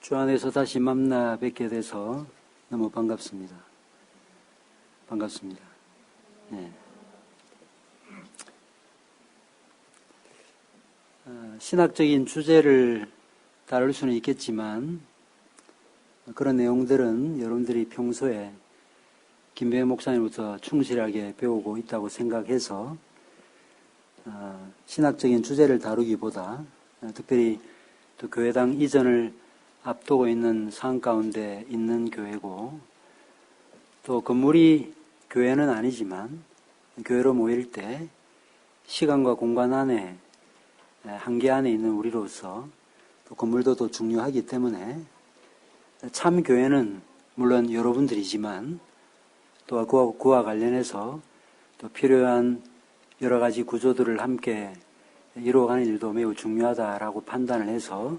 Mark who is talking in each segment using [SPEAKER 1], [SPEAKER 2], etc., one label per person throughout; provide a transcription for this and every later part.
[SPEAKER 1] 주 안에서 다시 만나 뵙게 돼서 너무 반갑습니다. 반갑습니다. 네. 신학적인 주제를 다룰 수는 있겠지만 그런 내용들은 여러분들이 평소에 김배현 목사님부터 충실하게 배우고 있다고 생각해서 신학적인 주제를 다루기보다 특별히 또 교회당 이전을 앞두고 있는 상황 가운데 있는 교회고 또 건물이 교회는 아니지만 교회로 모일 때 시간과 공간 안에 한계 안에 있는 우리로서 또 건물도 더 중요하기 때문에 참 교회는 물론 여러분들이지만 또 그와 관련해서 또 필요한 여러 가지 구조들을 함께 이루어가는 일도 매우 중요하다라고 판단을 해서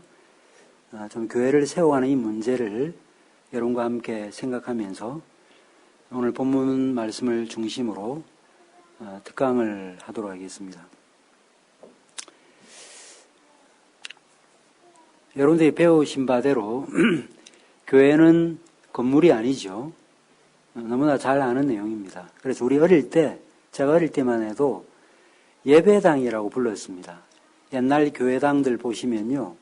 [SPEAKER 1] 좀 교회를 세워가는 이 문제를 여러분과 함께 생각하면서 오늘 본문 말씀을 중심으로 특강을 하도록 하겠습니다. 여러분들이 배우신 바대로 교회는 건물이 아니죠. 너무나 잘 아는 내용입니다. 그래서 우리 제가 어릴 때만 해도 예배당이라고 불렀습니다. 옛날 교회당들 보시면요.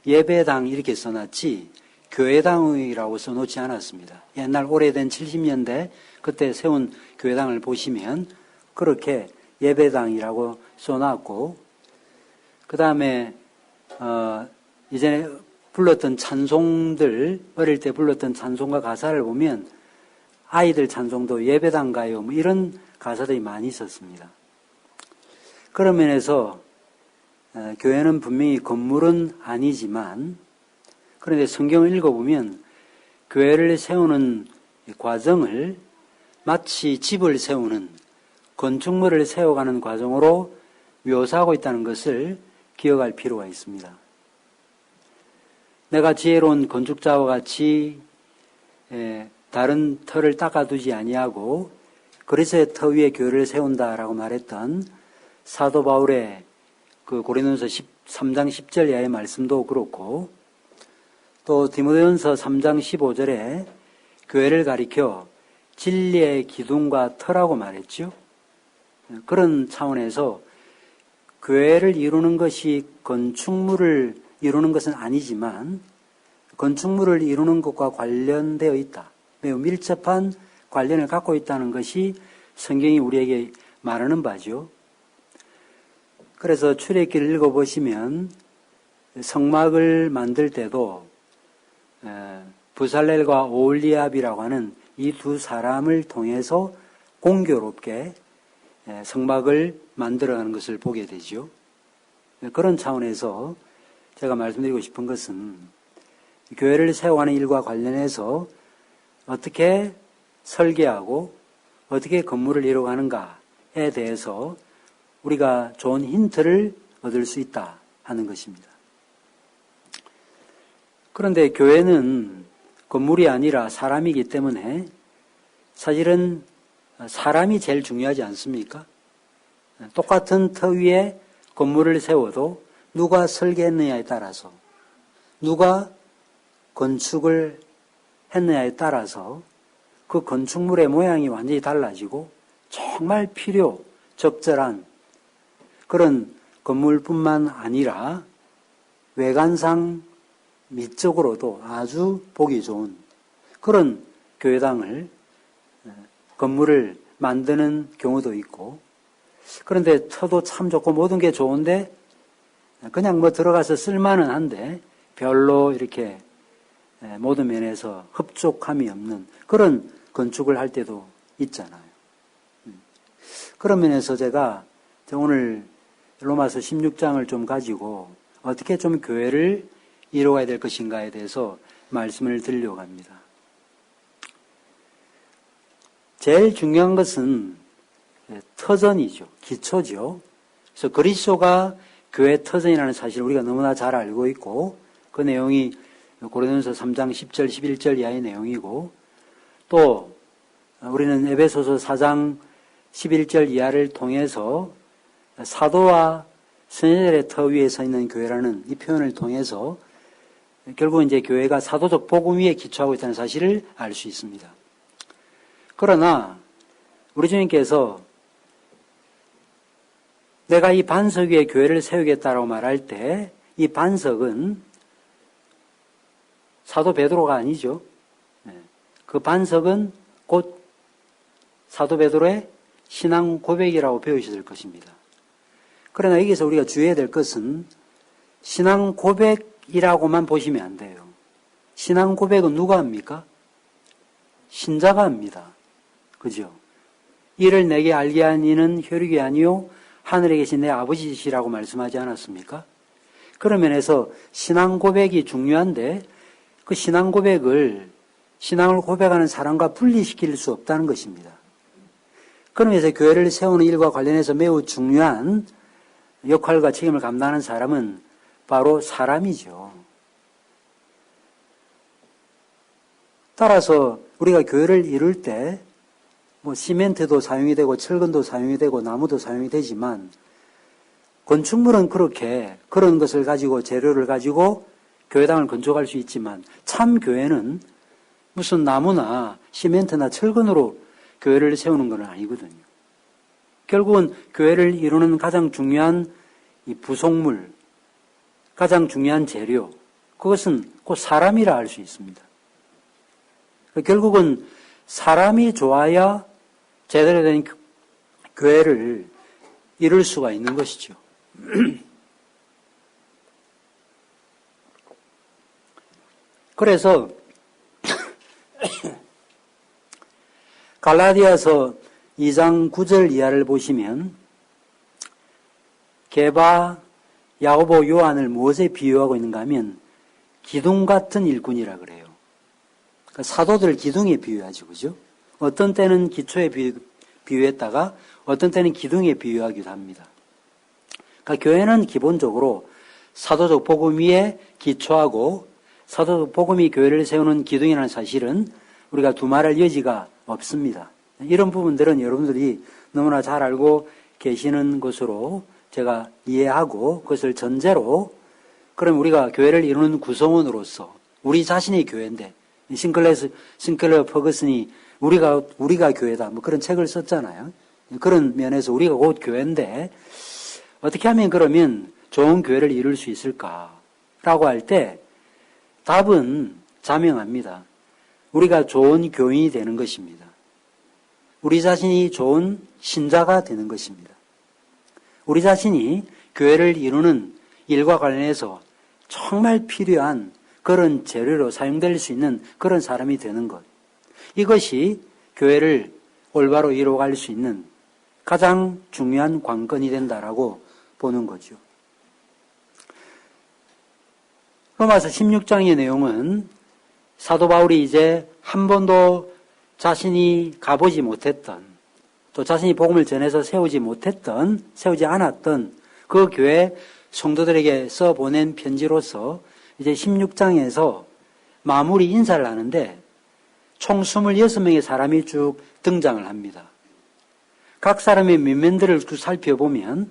[SPEAKER 1] 예배당 이렇게 써놨지 교회당이라고 써놓지 않았습니다. 옛날 오래된 70년대 그때 세운 교회당을 보시면 그렇게 예배당이라고 써놨고 그 다음에 이전에 불렀던 찬송들 어릴 때 불렀던 찬송가 가사를 보면 아이들 찬송도 예배당 가요 뭐 이런 가사들이 많이 있었습니다. 그런 면에서 교회는 분명히 건물은 아니지만 그런데 성경을 읽어보면 교회를 세우는 과정을 마치 집을 세우는 건축물을 세워가는 과정으로 묘사하고 있다는 것을 기억할 필요가 있습니다. 내가 지혜로운 건축자와 같이 다른 터를 닦아두지 아니하고 그리스도의 터 위에 교회를 세운다라고 말했던 사도 바울의 그 고린도전서 3장 10절 이하의 말씀도 그렇고 또 디모데전서 3장 15절에 교회를 가리켜 진리의 기둥과 터라고 말했죠. 그런 차원에서 교회를 이루는 것이 건축물을 이루는 것은 아니지만 건축물을 이루는 것과 관련되어 있다. 매우 밀접한 관련을 갖고 있다는 것이 성경이 우리에게 말하는 바죠. 그래서 출애굽기를 읽어보시면 성막을 만들 때도 부살렐과 오홀리압이라고 하는 이 두 사람을 통해서 공교롭게 성막을 만들어가는 것을 보게 되죠. 그런 차원에서 제가 말씀드리고 싶은 것은 교회를 세워가는 일과 관련해서 어떻게 설계하고 어떻게 건물을 이루어가는가에 대해서 우리가 좋은 힌트를 얻을 수 있다 하는 것입니다. 그런데 교회는 건물이 아니라 사람이기 때문에 사실은 사람이 제일 중요하지 않습니까? 똑같은 터 위에 건물을 세워도 누가 설계했느냐에 따라서 누가 건축을 했느냐에 따라서 그 건축물의 모양이 완전히 달라지고 정말 적절한 그런 건물뿐만 아니라 외관상 미적으로도 아주 보기 좋은 그런 교회당을 건물을 만드는 경우도 있고 그런데 터도 참 좋고 모든 게 좋은데 그냥 들어가서 쓸만은 한데 별로 이렇게 모든 면에서 흡족함이 없는 그런 건축을 할 때도 있잖아요. 그런 면에서 제가 오늘 로마서 16장을 좀 가지고 어떻게 좀 교회를 이루어가야 될 것인가에 대해서 말씀을 드리려고 합니다. 제일 중요한 것은 터전이죠. 기초죠. 그래서 그리스도가 교회 터전이라는 사실을 우리가 너무나 잘 알고 있고 그 내용이 고린도전서 3장 10절 11절 이하의 내용이고 또 우리는 에베소서 4장 11절 이하를 통해서 사도와 선지자들의 터 위에 서 있는 교회라는 이 표현을 통해서 결국 이제 교회가 사도적 복음 위에 기초하고 있다는 사실을 알 수 있습니다. 그러나 우리 주님께서 내가 이 반석 위에 교회를 세우겠다라고 말할 때 이 반석은 사도 베드로가 아니죠. 그 반석은 곧 사도 베드로의 신앙 고백이라고 배우셔야 될 것입니다. 그러나 여기서 우리가 주의해야 될 것은 신앙 고백이라고만 보시면 안 돼요. 신앙 고백은 누가 합니까? 신자가 합니다. 그죠? 이를 내게 알게 한 이는 혈육이 아니요 하늘에 계신 내 아버지시라고 말씀하지 않았습니까? 그런 면에서 신앙 고백이 중요한데 그 신앙 고백을 신앙을 고백하는 사람과 분리시킬 수 없다는 것입니다. 그런 면에서 교회를 세우는 일과 관련해서 매우 중요한 역할과 책임을 감당하는 사람은 바로 사람이죠. 따라서 우리가 교회를 이룰 때 시멘트도 사용이 되고 철근도 사용이 되고 나무도 사용이 되지만 건축물은 그렇게 그런 것을 가지고 재료를 가지고 교회당을 건축할 수 있지만 참 교회는 무슨 나무나 시멘트나 철근으로 교회를 세우는 건 아니거든요. 결국은 교회를 이루는 가장 중요한 이 부속물, 가장 중요한 재료, 그것은 곧 사람이라 할 수 있습니다. 결국은 사람이 좋아야 제대로 된 교회를 이룰 수가 있는 것이죠. 그래서 갈라디아서 2장 9절 이하를 보시면 게바, 야고보, 요한을 무엇에 비유하고 있는가 하면 기둥 같은 일꾼이라 그래요. 그러니까 사도들 기둥에 비유하죠. 그죠? 어떤 때는 기초에 비유했다가 어떤 때는 기둥에 비유하기도 합니다. 그러니까 교회는 기본적으로 사도적 복음 위에 기초하고 사도적 복음이 교회를 세우는 기둥이라는 사실은 우리가 두말할 여지가 없습니다. 이런 부분들은 여러분들이 너무나 잘 알고 계시는 것으로 제가 이해하고 그것을 전제로 그럼 우리가 교회를 이루는 구성원으로서 우리 자신이 교회인데 싱클레어 퍼거슨이 우리가 교회다 그런 책을 썼잖아요. 그런 면에서 우리가 곧 교회인데 어떻게 하면 그러면 좋은 교회를 이룰 수 있을까라고 할 때 답은 자명합니다. 우리가 좋은 교인이 되는 것입니다. 우리 자신이 좋은 신자가 되는 것입니다. 우리 자신이 교회를 이루는 일과 관련해서 정말 필요한 그런 재료로 사용될 수 있는 그런 사람이 되는 것. 이것이 교회를 올바로 이루어갈 수 있는 가장 중요한 관건이 된다라고 보는 거죠. 로마서 16장의 내용은 사도 바울이 이제 한 번도 자신이 가보지 못했던 또 자신이 복음을 전해서 세우지 않았던 그 교회 성도들에게 써보낸 편지로서 이제 16장에서 마무리 인사를 하는데 총 26명의 사람이 쭉 등장을 합니다. 각 사람의 면면들을 쭉 살펴보면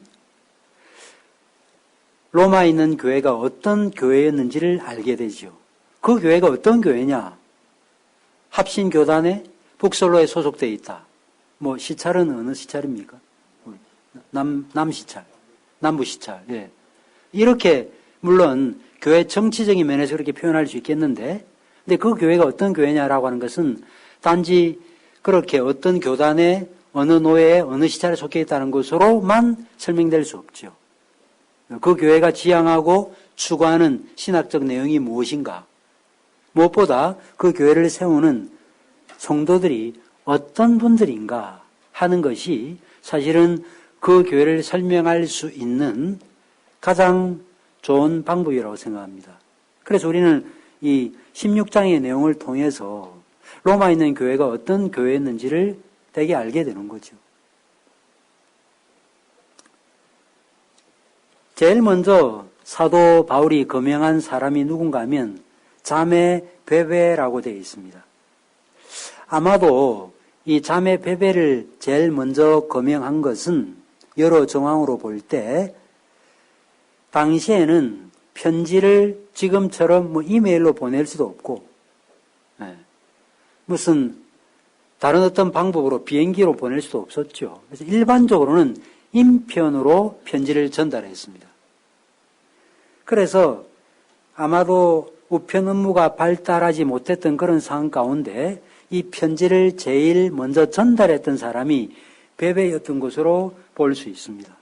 [SPEAKER 1] 로마에 있는 교회가 어떤 교회였는지를 알게 되죠. 그 교회가 어떤 교회냐? 합신교단에 북솔로에 소속되어 있다. 시찰은 어느 시찰입니까? 남시찰, 남부시찰. 예. 이렇게 물론 교회 정치적인 면에서 그렇게 표현할 수 있겠는데 근데 그 교회가 어떤 교회냐라고 하는 것은 단지 그렇게 어떤 교단에 어느 노예에 어느 시찰에 속해 있다는 것으로만 설명될 수 없죠. 그 교회가 지향하고 추구하는 신학적 내용이 무엇인가? 무엇보다 그 교회를 세우는 성도들이 어떤 분들인가 하는 것이 사실은 그 교회를 설명할 수 있는 가장 좋은 방법이라고 생각합니다. 그래서 우리는 이 16장의 내용을 통해서 로마에 있는 교회가 어떤 교회였는지를 되게 알게 되는 거죠. 제일 먼저 사도 바울이 거명한 사람이 누군가 하면 자매 베베라고 되어 있습니다. 아마도 이 자매 베베를 제일 먼저 거명한 것은 여러 정황으로 볼 때 당시에는 편지를 지금처럼 뭐 이메일로 보낼 수도 없고, 무슨 다른 어떤 방법으로 비행기로 보낼 수도 없었죠. 그래서 일반적으로는 인편으로 편지를 전달했습니다. 그래서 아마도 우편 업무가 발달하지 못했던 그런 상황 가운데 이 편지를 제일 먼저 전달했던 사람이 베베였던 것으로 볼 수 있습니다.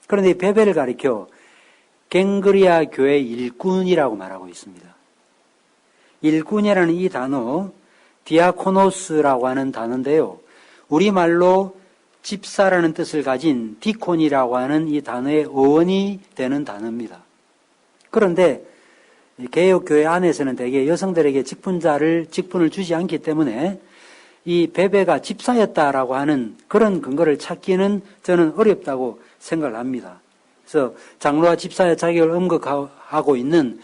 [SPEAKER 1] 그런데 이 베베를 가리켜 갱그리아 교회 일꾼이라고 말하고 있습니다. 일꾼이라는 이 단어, 디아코노스라고 하는 단어인데요. 우리말로 집사라는 뜻을 가진 디콘이라고 하는 이 단어의 어원이 되는 단어입니다. 그런데 개혁교회 안에서는 대개 여성들에게 직분을 주지 않기 때문에 이 베베가 집사였다라고 하는 그런 근거를 찾기는 저는 어렵다고 생각을 합니다. 그래서 장로와 집사의 자격을 언급하고 있는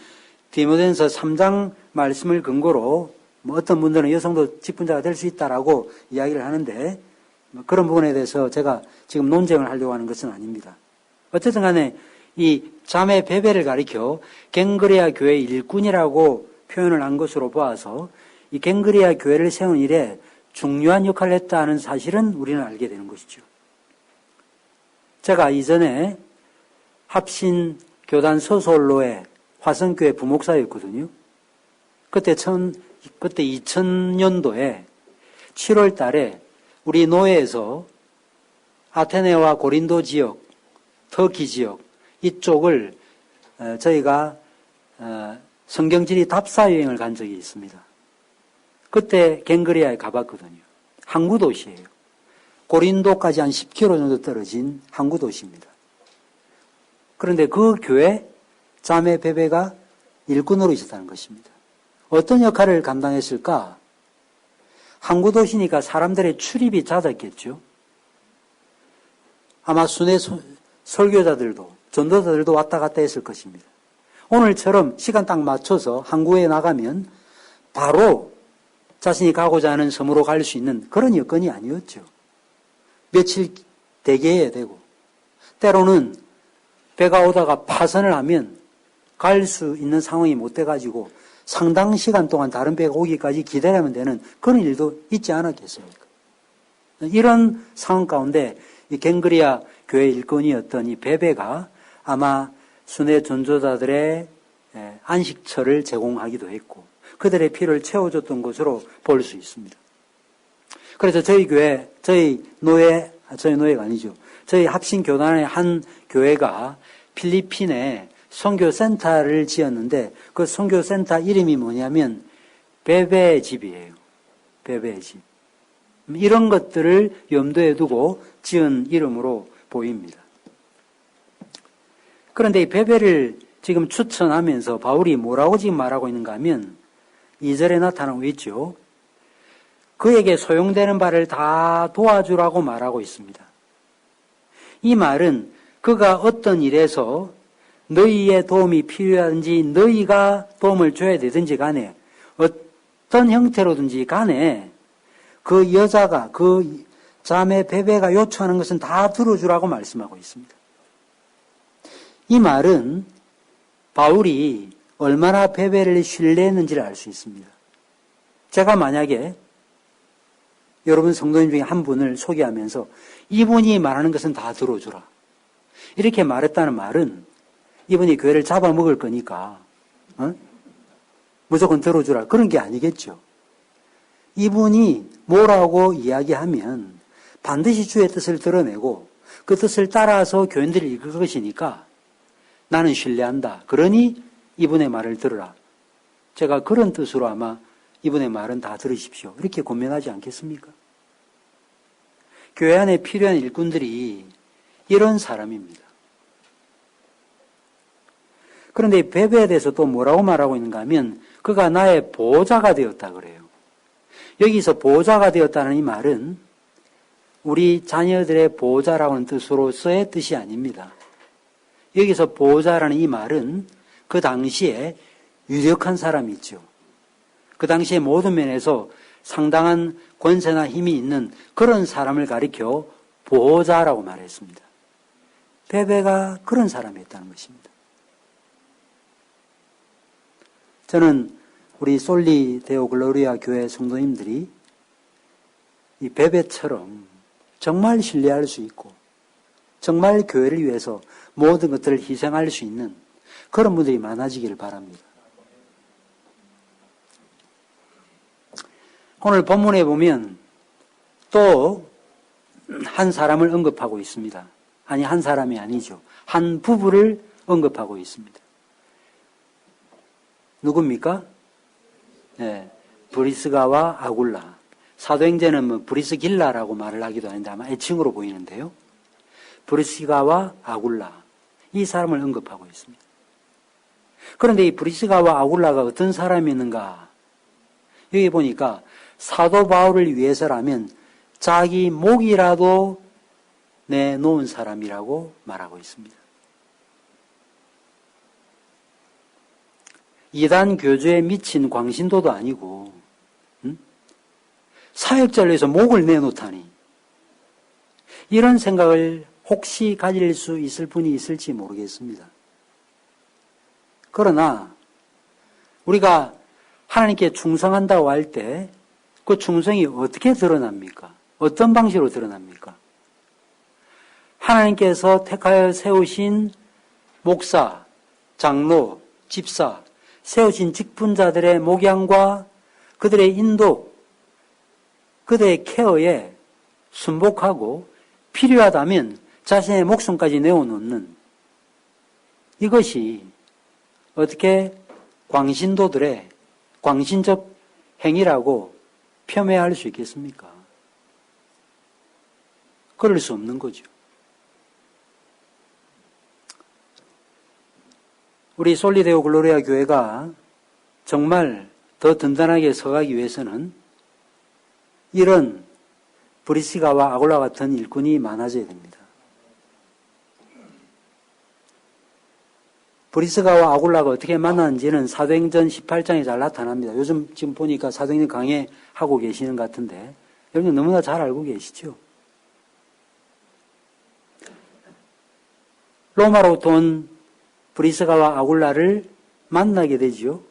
[SPEAKER 1] 디모데전서 3장 말씀을 근거로 뭐 어떤 분들은 여성도 직분자가 될 수 있다라고 이야기를 하는데 그런 부분에 대해서 제가 지금 논쟁을 하려고 하는 것은 아닙니다. 어쨌든 간에 이 자매 베베를 가리켜 갱그리아 교회 일꾼이라고 표현을 한 것으로 보아서 이 갱그리아 교회를 세운 일에 중요한 역할을 했다는 사실은 우리는 알게 되는 것이죠. 제가 이전에 합신 교단 서솔로의 화성교회 부목사였거든요. 그때 2000년도에 7월 달에 우리 노예에서 아테네와 고린도 지역, 터키 지역 이쪽을 저희가 성경지리 답사 여행을 간 적이 있습니다. 그때 갱그리아에 가봤거든요. 항구 도시예요. 고린도까지 한 10km 정도 떨어진 항구 도시입니다. 그런데 그 교회 자매 베베가 일꾼으로 있었다는 것입니다. 어떤 역할을 감당했을까? 항구 도시니까 사람들의 출입이 잦았겠죠. 아마 순회 설교자들도 전도자들도 왔다 갔다 했을 것입니다. 오늘처럼 시간 딱 맞춰서 항구에 나가면 바로 자신이 가고자 하는 섬으로 갈 수 있는 그런 여건이 아니었죠. 며칠 대기해야 되고 때로는 배가 오다가 파선을 하면 갈 수 있는 상황이 못 돼가지고 상당 시간 동안 다른 배가 오기까지 기다려야만 되는 그런 일도 있지 않았겠습니까? 이런 상황 가운데 이 갱그리아 교회 일꾼이었던 이 베베가 아마 순회 전도자들의 안식처를 제공하기도 했고 그들의 필요를 채워줬던 것으로 볼 수 있습니다. 그래서 저희 교회, 저희 노예가 아니죠. 저희 합신교단의 한 교회가 필리핀에 선교센터를 지었는데 그 선교센터 이름이 뭐냐면 베베의 집이에요. 베베의 집. 이런 것들을 염두에 두고 지은 이름으로 보입니다. 그런데 이 베베를 지금 추천하면서 바울이 뭐라고 지금 말하고 있는가 하면 2절에 나타나고 있죠. 그에게 소용되는 바를 다 도와주라고 말하고 있습니다. 이 말은 그가 어떤 일에서 너희의 도움이 필요한지 너희가 도움을 줘야 되든지 간에 어떤 형태로든지 간에 그 여자가 그 자매 베베가 요청하는 것은 다 들어주라고 말씀하고 있습니다. 이 말은 바울이 얼마나 베베를 신뢰했는지를 알 수 있습니다. 제가 만약에 여러분 성도님 중에 한 분을 소개하면서 이분이 말하는 것은 다 들어주라 이렇게 말했다는 말은 이분이 교회를 잡아먹을 거니까 무조건 들어주라 그런 게 아니겠죠. 이분이 뭐라고 이야기하면 반드시 주의 뜻을 드러내고 그 뜻을 따라서 교인들을 이끌 것이니까 나는 신뢰한다. 그러니 이분의 말을 들으라. 제가 그런 뜻으로 아마 이분의 말은 다 들으십시오. 이렇게 권면하지 않겠습니까? 교회 안에 필요한 일꾼들이 이런 사람입니다. 그런데 이 베베에 대해서 또 뭐라고 말하고 있는가 하면 그가 나의 보호자가 되었다 그래요. 여기서 보호자가 되었다는 이 말은 우리 자녀들의 보호자라는 뜻으로서의 뜻이 아닙니다. 여기서 보호자라는 이 말은 그 당시에 유력한 사람이 있죠. 그 당시에 모든 면에서 상당한 권세나 힘이 있는 그런 사람을 가리켜 보호자라고 말했습니다. 베베가 그런 사람이었다는 것입니다. 저는 우리 솔리 데오 글로리아 교회 성도님들이 이 베베처럼 정말 신뢰할 수 있고 정말 교회를 위해서 모든 것들을 희생할 수 있는 그런 분들이 많아지기를 바랍니다. 오늘 본문에 보면 또 한 사람을 언급하고 있습니다. 아니, 한 사람이 아니죠. 한 부부를 언급하고 있습니다. 누굽니까? 네, 브리스가와 아굴라. 사도행전은 뭐 브리스길라라고 말을 하기도 하는데 아마 애칭으로 보이는데요. 브리스가와 아굴라. 이 사람을 언급하고 있습니다. 그런데 이 브리스가와 아굴라가 어떤 사람이었는가? 여기 보니까 사도 바울을 위해서라면 자기 목이라도 내놓은 사람이라고 말하고 있습니다. 이단 교주에 미친 광신도도 아니고 사역자를 위해서 목을 내놓다니 이런 생각을 혹시 가질 수 있을 분이 있을지 모르겠습니다. 그러나 우리가 하나님께 충성한다고 할 때 그 충성이 어떻게 드러납니까? 어떤 방식으로 드러납니까? 하나님께서 택하여 세우신 목사, 장로, 집사, 세우신 직분자들의 목양과 그들의 인도, 그들의 케어에 순복하고 필요하다면 자신의 목숨까지 내어놓는 이것이 어떻게 광신도들의 광신적 행위라고 폄훼할 수 있겠습니까? 그럴 수 없는 거죠. 우리 솔리데오 글로리아 교회가 정말 더 든든하게 서가기 위해서는 이런 브리스가와 아굴라 같은 일꾼이 많아져야 됩니다. 브리스가와 아굴라가 어떻게 만났는지는 사도행전 18장에 잘 나타납니다. 요즘 지금 보니까 사도행전 강해하고 계시는 것 같은데 여러분 너무나 잘 알고 계시죠? 로마로부터 온 브리스가와 아굴라를 만나게 되지요.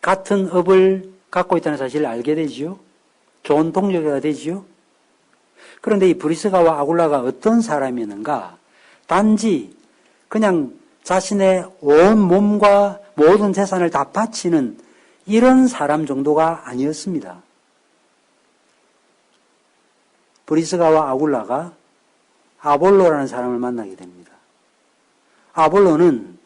[SPEAKER 1] 같은 업을 갖고 있다는 사실을 알게 되지요. 좋은 동료가 되지요. 그런데 이 브리스가와 아굴라가 어떤 사람이었는가? 단지 그냥 자신의 온 몸과 모든 재산을 다 바치는 이런 사람 정도가 아니었습니다. 브리스가와 아굴라가 아볼로라는 사람을 만나게 됩니다. 아볼로는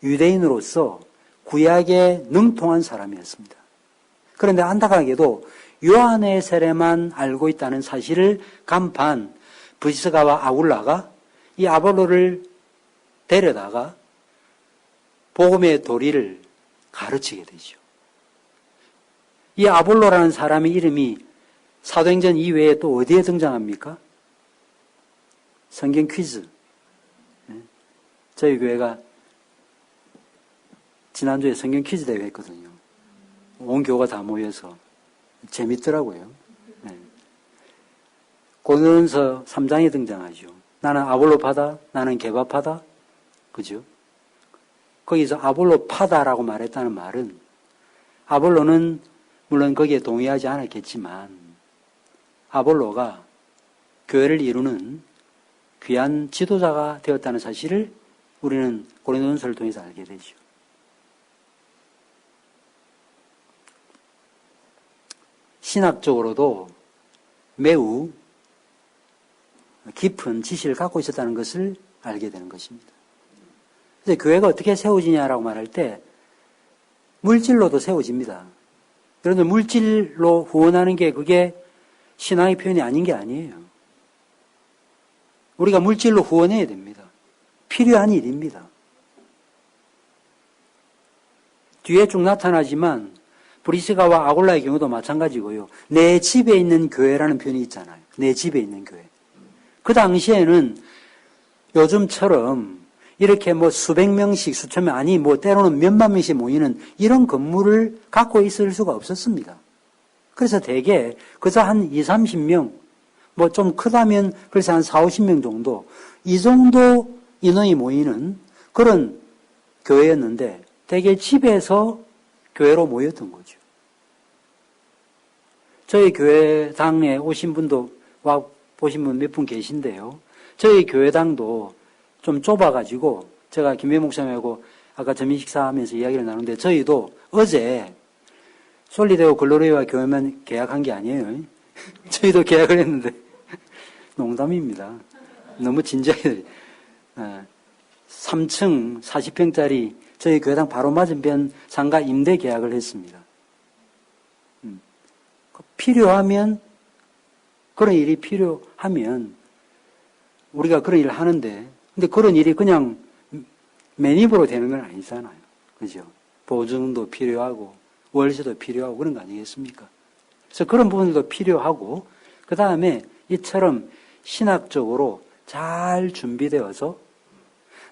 [SPEAKER 1] 유대인으로서 구약에 능통한 사람이었습니다. 그런데 안타깝게도 요한의 세례만 알고 있다는 사실을 간파한 브리스가와 아굴라가 이 아볼로를 데려다가 복음의 도리를 가르치게 되죠. 이 아볼로라는 사람의 이름이 사도행전 이외에 또 어디에 등장합니까? 성경 퀴즈. 저희 교회가 지난주에 성경 퀴즈 대회 했거든요. 온 교가 다 모여서 재밌더라고요. 고린도전서 3장에 등장하죠. 나는 아볼로파다, 나는 게바파다. 그죠? 거기서 아볼로파다라고 말했다는 말은 아볼로는 물론 거기에 동의하지 않았겠지만 아볼로가 교회를 이루는 귀한 지도자가 되었다는 사실을 우리는 고린도전서를 통해서 알게 되죠. 신학적으로도 매우 깊은 지식을 갖고 있었다는 것을 알게 되는 것입니다. 그래서 교회가 어떻게 세워지냐라고 말할 때 물질로도 세워집니다. 그런데 물질로 후원하는 게 그게 신앙의 표현이 아닌 게 아니에요. 우리가 물질로 후원해야 됩니다. 필요한 일입니다. 뒤에 쭉 나타나지만 브리스가와 아굴라의 경우도 마찬가지고요. 내 집에 있는 교회라는 표현이 있잖아요. 내 집에 있는 교회. 그 당시에는 요즘처럼 이렇게 뭐 수백 명씩 수천 명 아니 뭐 때로는 몇만 명씩 모이는 이런 건물을 갖고 있을 수가 없었습니다. 그래서 대개 그저 한 20, 30명 뭐 좀 크다면 글쎄 한 4, 50명 정도 이 정도 인원이 모이는 그런 교회였는데 대개 집에서 교회로 모였던 거죠. 저희 교회당에 오신 분도 와 보신 분 몇 분 계신데요. 저희 교회당도 좀 좁아가지고 제가 김회 목사님하고 아까 점심 식사하면서 이야기를 나누는데 저희도 어제 솔리데오 글로리와 교회만 계약한 게 아니에요. 저희도 계약을 했는데 농담입니다. 너무 진지하게 3층 40평짜리 저희 교회당 바로 맞은편 상가 임대 계약을 했습니다. 필요하면 그런 일이 필요하면 우리가 그런 일을 하는데 근데 그런 일이 그냥 맨입으로 되는 건 아니잖아요. 그죠? 보증도 필요하고 월세도 필요하고 그런 거 아니겠습니까? 그래서 그런 부분들도 필요하고 그 다음에 이처럼 신학적으로 잘 준비되어서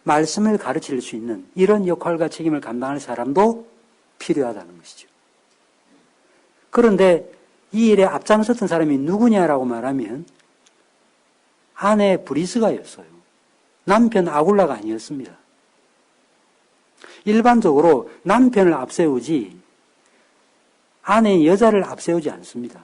[SPEAKER 1] 말씀을 가르칠 수 있는 이런 역할과 책임을 감당할 사람도 필요하다는 것이죠. 그런데 이 일에 앞장섰던 사람이 누구냐라고 말하면 아내 브리스가였어요. 남편 아굴라가 아니었습니다. 일반적으로 남편을 앞세우지 아내인 여자를 앞세우지 않습니다.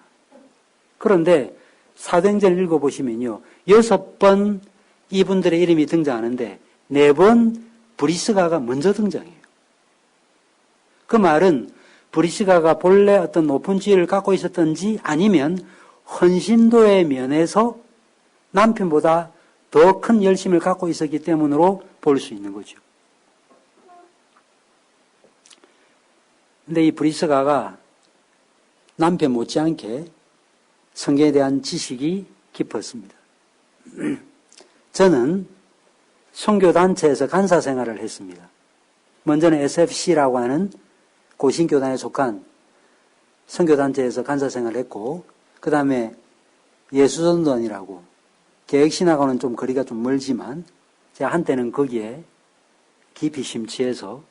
[SPEAKER 1] 그런데 사도행전을 읽어보시면요. 6번 이분들의 이름이 등장하는데 4번 브리스가가 먼저 등장해요. 그 말은 브리스가가 본래 어떤 높은 지위를 갖고 있었던지 아니면 헌신도의 면에서 남편보다 더 큰 열심을 갖고 있었기 때문으로 볼 수 있는 거죠. 근데 이 브리스가가 남편 못지않게 성경에 대한 지식이 깊었습니다. 저는 선교단체에서 간사 생활을 했습니다. 먼저는 SFC라고 하는 고신교단에 속한 선교단체에서 간사 생활을 했고 그 다음에 예수전도단이라고 계획신학과는 좀 거리가 좀 멀지만 제가 한때는 거기에 깊이 심취해서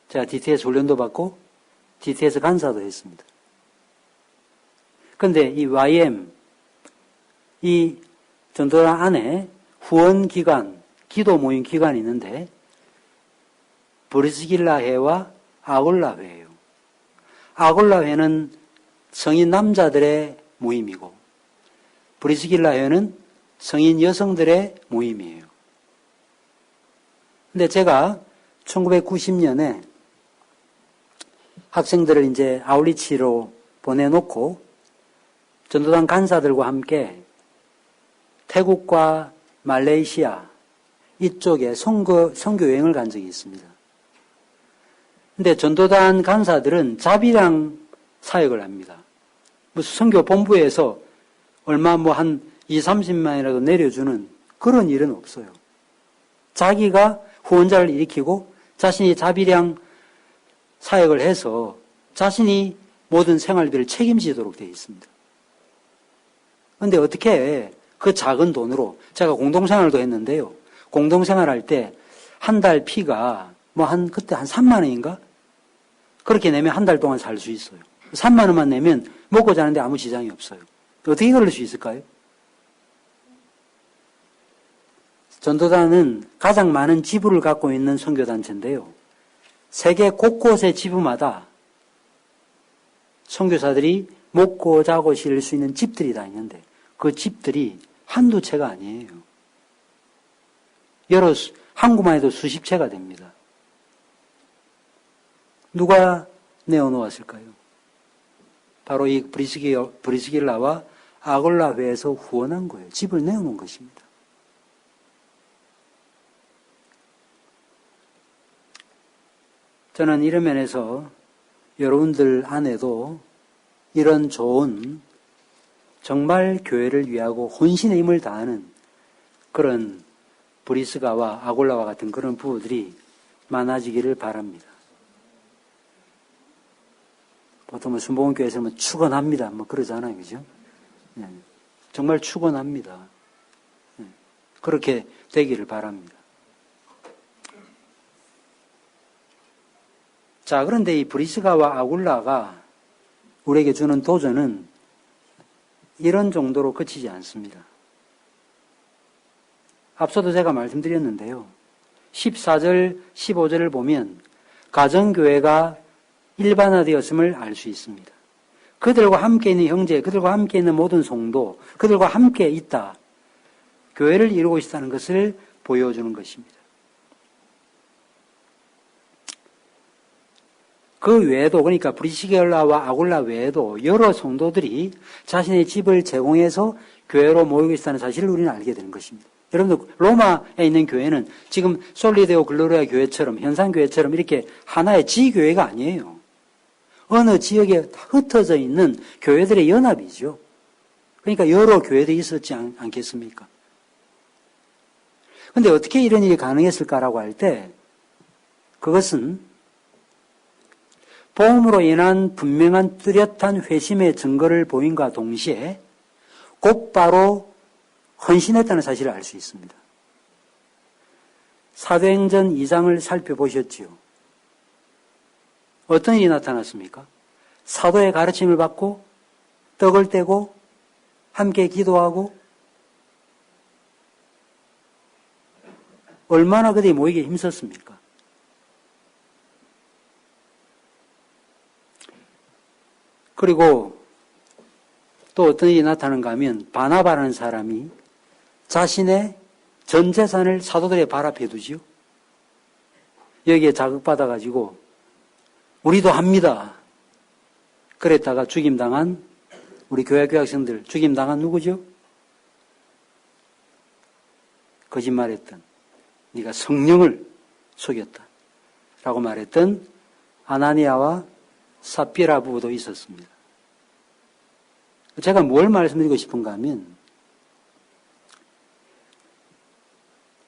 [SPEAKER 1] 제가 DTS 훈련도 받고 DTS 간사도 했습니다. 그런데 이 YM, 이 전도단 안에 후원기관, 기도 모임 기관이 있는데 브리스길라회와 아굴라회예요. 아굴라회는 성인 남자들의 모임이고 브리스길라회는 성인 여성들의 모임이에요. 근데 제가 1990년에 학생들을 이제 아울리치로 보내놓고 전도단 간사들과 함께 태국과 말레이시아 이쪽에 선교 여행을 간 적이 있습니다. 근데 전도단 간사들은 자비랑 사역을 합니다. 무슨 선교 본부에서 얼마 한 20-30만이라도 내려주는 그런 일은 없어요. 자기가 후원자를 일으키고 자신이 자비량 사역을 해서 자신이 모든 생활비를 책임지도록 되어 있습니다. 그런데 어떻게 그 작은 돈으로 제가 공동생활도 했는데요. 공동생활할 때 한 달 피가 그때 한 3만 원인가? 그렇게 내면 한 달 동안 살 수 있어요. 3만 원만 내면 먹고 자는데 아무 지장이 없어요. 어떻게 그럴 수 있을까요? 전도단은 가장 많은 지부를 갖고 있는 선교단체인데요. 세계 곳곳의 지부마다 선교사들이 먹고 자고 쉴 수 있는 집들이 다 있는데 그 집들이 한두 채가 아니에요. 한국만 해도 수십 채가 됩니다. 누가 내어놓았을까요? 바로 이 브리스길라와 아굴라회에서 후원한 거예요. 집을 내어놓은 것입니다. 저는 이런 면에서 여러분들 안에도 이런 좋은 정말 교회를 위하고 혼신의 힘을 다하는 그런 브리스가와 아굴라와 같은 그런 부부들이 많아지기를 바랍니다. 보통 순복음교회에서 축원합니다. 그러잖아요. 그죠? 네. 정말 축원합니다. 네. 그렇게 되기를 바랍니다. 자, 그런데 이 브리스가와 아굴라가 우리에게 주는 도전은 이런 정도로 그치지 않습니다. 앞서도 제가 말씀드렸는데요. 14절, 15절을 보면 가정교회가 일반화되었음을 알 수 있습니다. 그들과 함께 있는 형제, 그들과 함께 있는 모든 성도, 그들과 함께 있다. 교회를 이루고 있다는 것을 보여주는 것입니다. 그 외에도, 그러니까 브리시겔라와 아굴라 외에도 여러 성도들이 자신의 집을 제공해서 교회로 모이고 있다는 사실을 우리는 알게 되는 것입니다. 여러분들, 로마에 있는 교회는 지금 솔리데오 글로리아 교회처럼, 현상교회처럼 이렇게 하나의 지교회가 아니에요. 어느 지역에 흩어져 있는 교회들의 연합이죠. 그러니까 여러 교회들이 있었지 않겠습니까? 근데 어떻게 이런 일이 가능했을까라고 할 때, 그것은 복음으로 인한 분명한 뚜렷한 회심의 증거를 보임과 동시에 곧바로 헌신했다는 사실을 알 수 있습니다. 사도행전 2장을 살펴보셨지요. 어떤 일이 나타났습니까? 사도의 가르침을 받고 떡을 떼고 함께 기도하고 얼마나 그들이 모이기에 힘썼습니까? 그리고 또 어떤 일이 나타나는가 하면 바나바라는 사람이 자신의 전 재산을 사도들의 발 앞에 두지요. 여기에 자극받아가지고 우리도 합니다. 그랬다가 죽임당한 우리 교회 교학생들 죽임당한 누구죠? 거짓말했던 네가 성령을 속였다 라고 말했던 아나니아와 삽비라 부부도 있었습니다. 제가 뭘 말씀드리고 싶은가 하면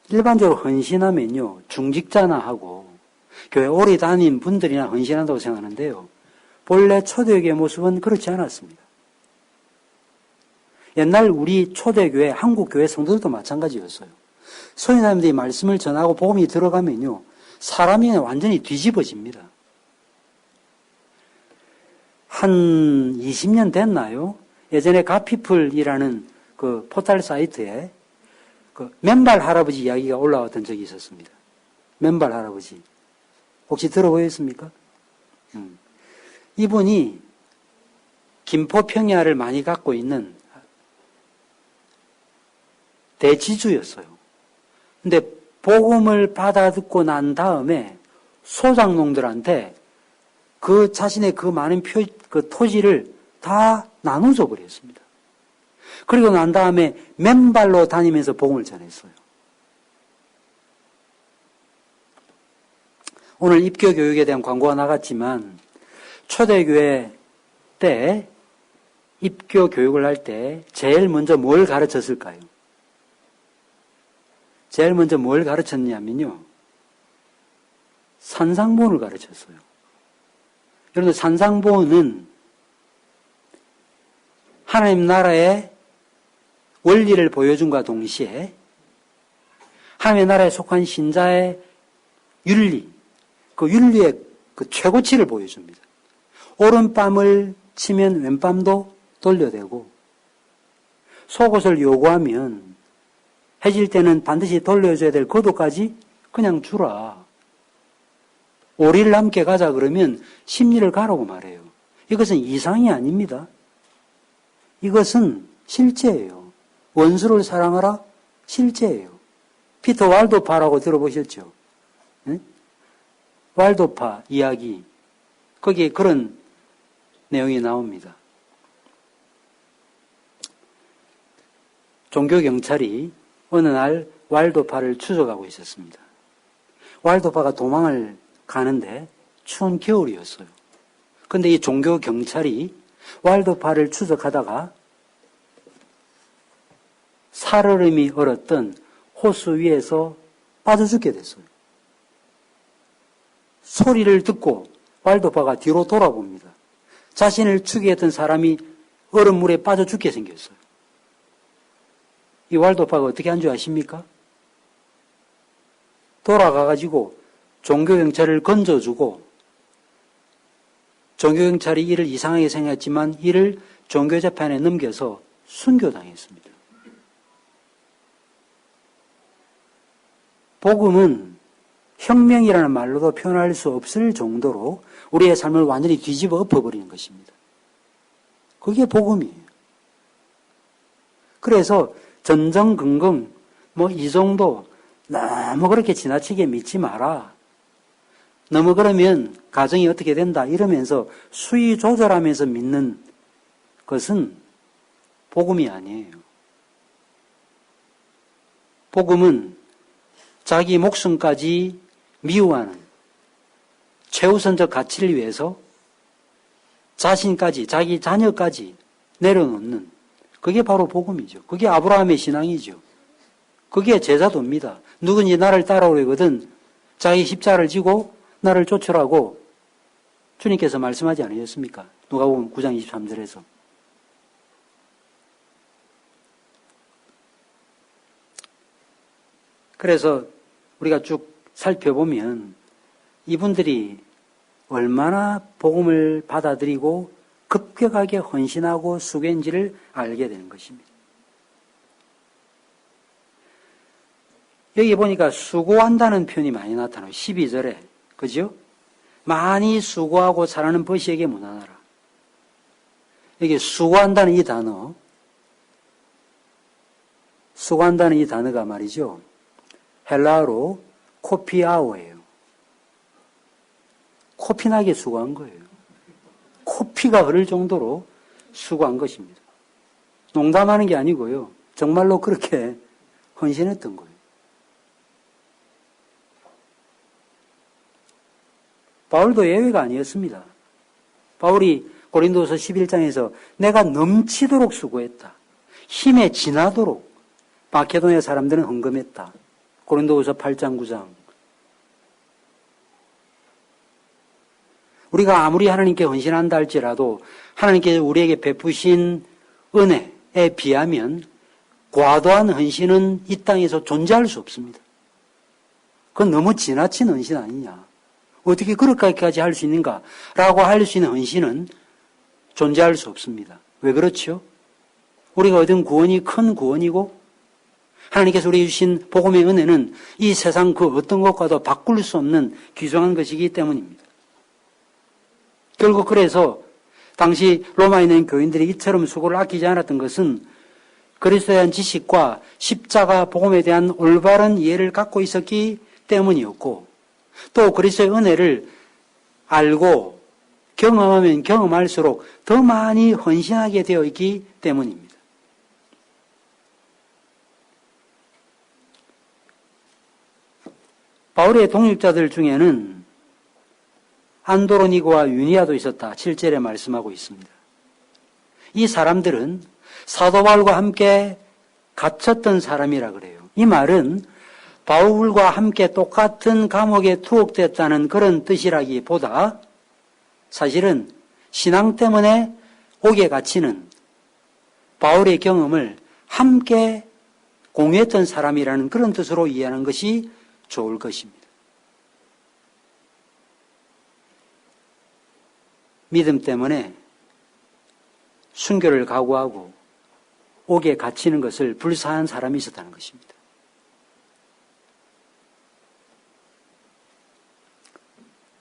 [SPEAKER 1] 일반적으로 헌신하면요 중직자나 하고 교회 오래 다닌 분들이나 헌신한다고 생각하는데요. 본래 초대교회의 모습은 그렇지 않았습니다. 옛날 우리 초대교회, 한국교회 성도들도 마찬가지였어요. 선생님들이 말씀을 전하고 복음이 들어가면요. 사람이 완전히 뒤집어집니다. 한 20년 됐나요? 예전에 가피플이라는 그 포털 사이트에 그 맨발 할아버지 이야기가 올라왔던 적이 있었습니다. 맨발 할아버지. 혹시 들어보셨습니까? 이분이 김포평야를 많이 갖고 있는 대지주였어요. 근데 복음을 받아 듣고 난 다음에 소장농들한테 그 자신의 그 많은 그 토지를 다 나눠줘 버렸습니다. 그리고 난 다음에 맨발로 다니면서 복음을 전했어요. 오늘 입교 교육에 대한 광고가 나갔지만 초대교회 때 입교 교육을 할 때 제일 먼저 뭘 가르쳤을까요? 제일 먼저 뭘 가르쳤냐면요. 산상보훈을 가르쳤어요. 여러분 산상보훈은 하나님 나라의 원리를 보여준과 동시에 하나님의 나라에 속한 신자의 윤리, 그 윤리의 그 최고치를 보여줍니다. 오른밤을 치면 왼밤도 돌려대고 속옷을 요구하면 해질 때는 반드시 돌려줘야 될 겉옷까지 그냥 주라. 오리를 함께 가자 그러면 심리를 가라고 말해요. 이것은 이상이 아닙니다. 이것은 실제예요. 원수를 사랑하라 실제예요. 피터 왈도파라고 들어보셨죠? 네? 왈도파 이야기. 거기에 그런 내용이 나옵니다. 종교경찰이 어느 날 왈도파를 추적하고 있었습니다. 왈도파가 도망을 가는데 추운 겨울이었어요. 그런데 이 종교경찰이 왈도파를 추적하다가 살얼음이 얼었던 호수 위에서 빠져 죽게 됐어요. 소리를 듣고 왈도파가 뒤로 돌아봅니다. 자신을 추기했던 사람이 얼음물에 빠져 죽게 생겼어요. 이 왈도파가 어떻게 한 줄 아십니까? 돌아가가지고 종교경찰을 건져주고 종교경찰이 이를 이상하게 생각했지만 이를 종교재판에 넘겨서 순교당했습니다. 복음은 혁명이라는 말로도 표현할 수 없을 정도로 우리의 삶을 완전히 뒤집어 엎어버리는 것입니다. 그게 복음이에요. 그래서 전전긍긍 이 정도 너무 그렇게 지나치게 믿지 마라. 너무 그러면 가정이 어떻게 된다 이러면서 수위 조절하면서 믿는 것은 복음이 아니에요. 복음은 자기 목숨까지 미워하는 최우선적 가치를 위해서 자신까지, 자기 자녀까지 내려놓는 그게 바로 복음이죠. 그게 아브라함의 신앙이죠. 그게 제자도입니다. 누구든지 나를 따라오려거든 자기 십자가를 지고 나를 쫓으라고 주님께서 말씀하지 않으셨습니까? 누가복음 9장 23절에서. 그래서 우리가 쭉 살펴보면 이분들이 얼마나 복음을 받아들이고 급격하게 헌신하고 수고인지를 알게 되는 것입니다. 여기 보니까 수고한다는 표현이 많이 나타나요. 12절에. 그죠? 많이 수고하고 자라는 벗이에게 문안하라. 여기 수고한다는 이 단어, 수고한다는 이 단어가 말이죠. 헬라어로 코피아오예요. 코피나게 수고한 거예요. 코피가 흐를 정도로 수고한 것입니다. 농담하는 게 아니고요. 정말로 그렇게 헌신했던 거예요. 바울도 예외가 아니었습니다. 바울이 고린도서 11장에서 내가 넘치도록 수고했다. 힘에 지나도록 마케도니아 사람들은 헌금했다. 고린도서 8장 9장. 우리가 아무리 하나님께 헌신한다 할지라도 하나님께서 우리에게 베푸신 은혜에 비하면 과도한 헌신은 이 땅에서 존재할 수 없습니다. 그건 너무 지나친 헌신 아니냐. 어떻게 그렇게까지 할 수 있는가라고 할 수 있는 헌신은 존재할 수 없습니다. 왜 그렇죠? 우리가 얻은 구원이 큰 구원이고 하나님께서 우리에게 주신 복음의 은혜는 이 세상 그 어떤 것과도 바꿀 수 없는 귀중한 것이기 때문입니다. 결국 그래서 당시 로마에 있는 교인들이 이처럼 수고를 아끼지 않았던 것은 그리스도에 대한 지식과 십자가 복음에 대한 올바른 이해를 갖고 있었기 때문이었고 또 그리스도의 은혜를 알고 경험하면 경험할수록 더 많이 헌신하게 되어 있기 때문입니다. 바울의 동역자들 중에는 안도로니고와 유니아도 있었다. 7절에 말씀하고 있습니다. 이 사람들은 사도 바울과 함께 갇혔던 사람이라 그래요. 이 말은 바울과 함께 똑같은 감옥에 투옥됐다는 그런 뜻이라기보다 사실은 신앙 때문에 옥에 갇히는 바울의 경험을 함께 공유했던 사람이라는 그런 뜻으로 이해하는 것이 좋을 것입니다. 믿음 때문에 순교를 각오하고 옥에 갇히는 것을 불사한 사람이 있었다는 것입니다.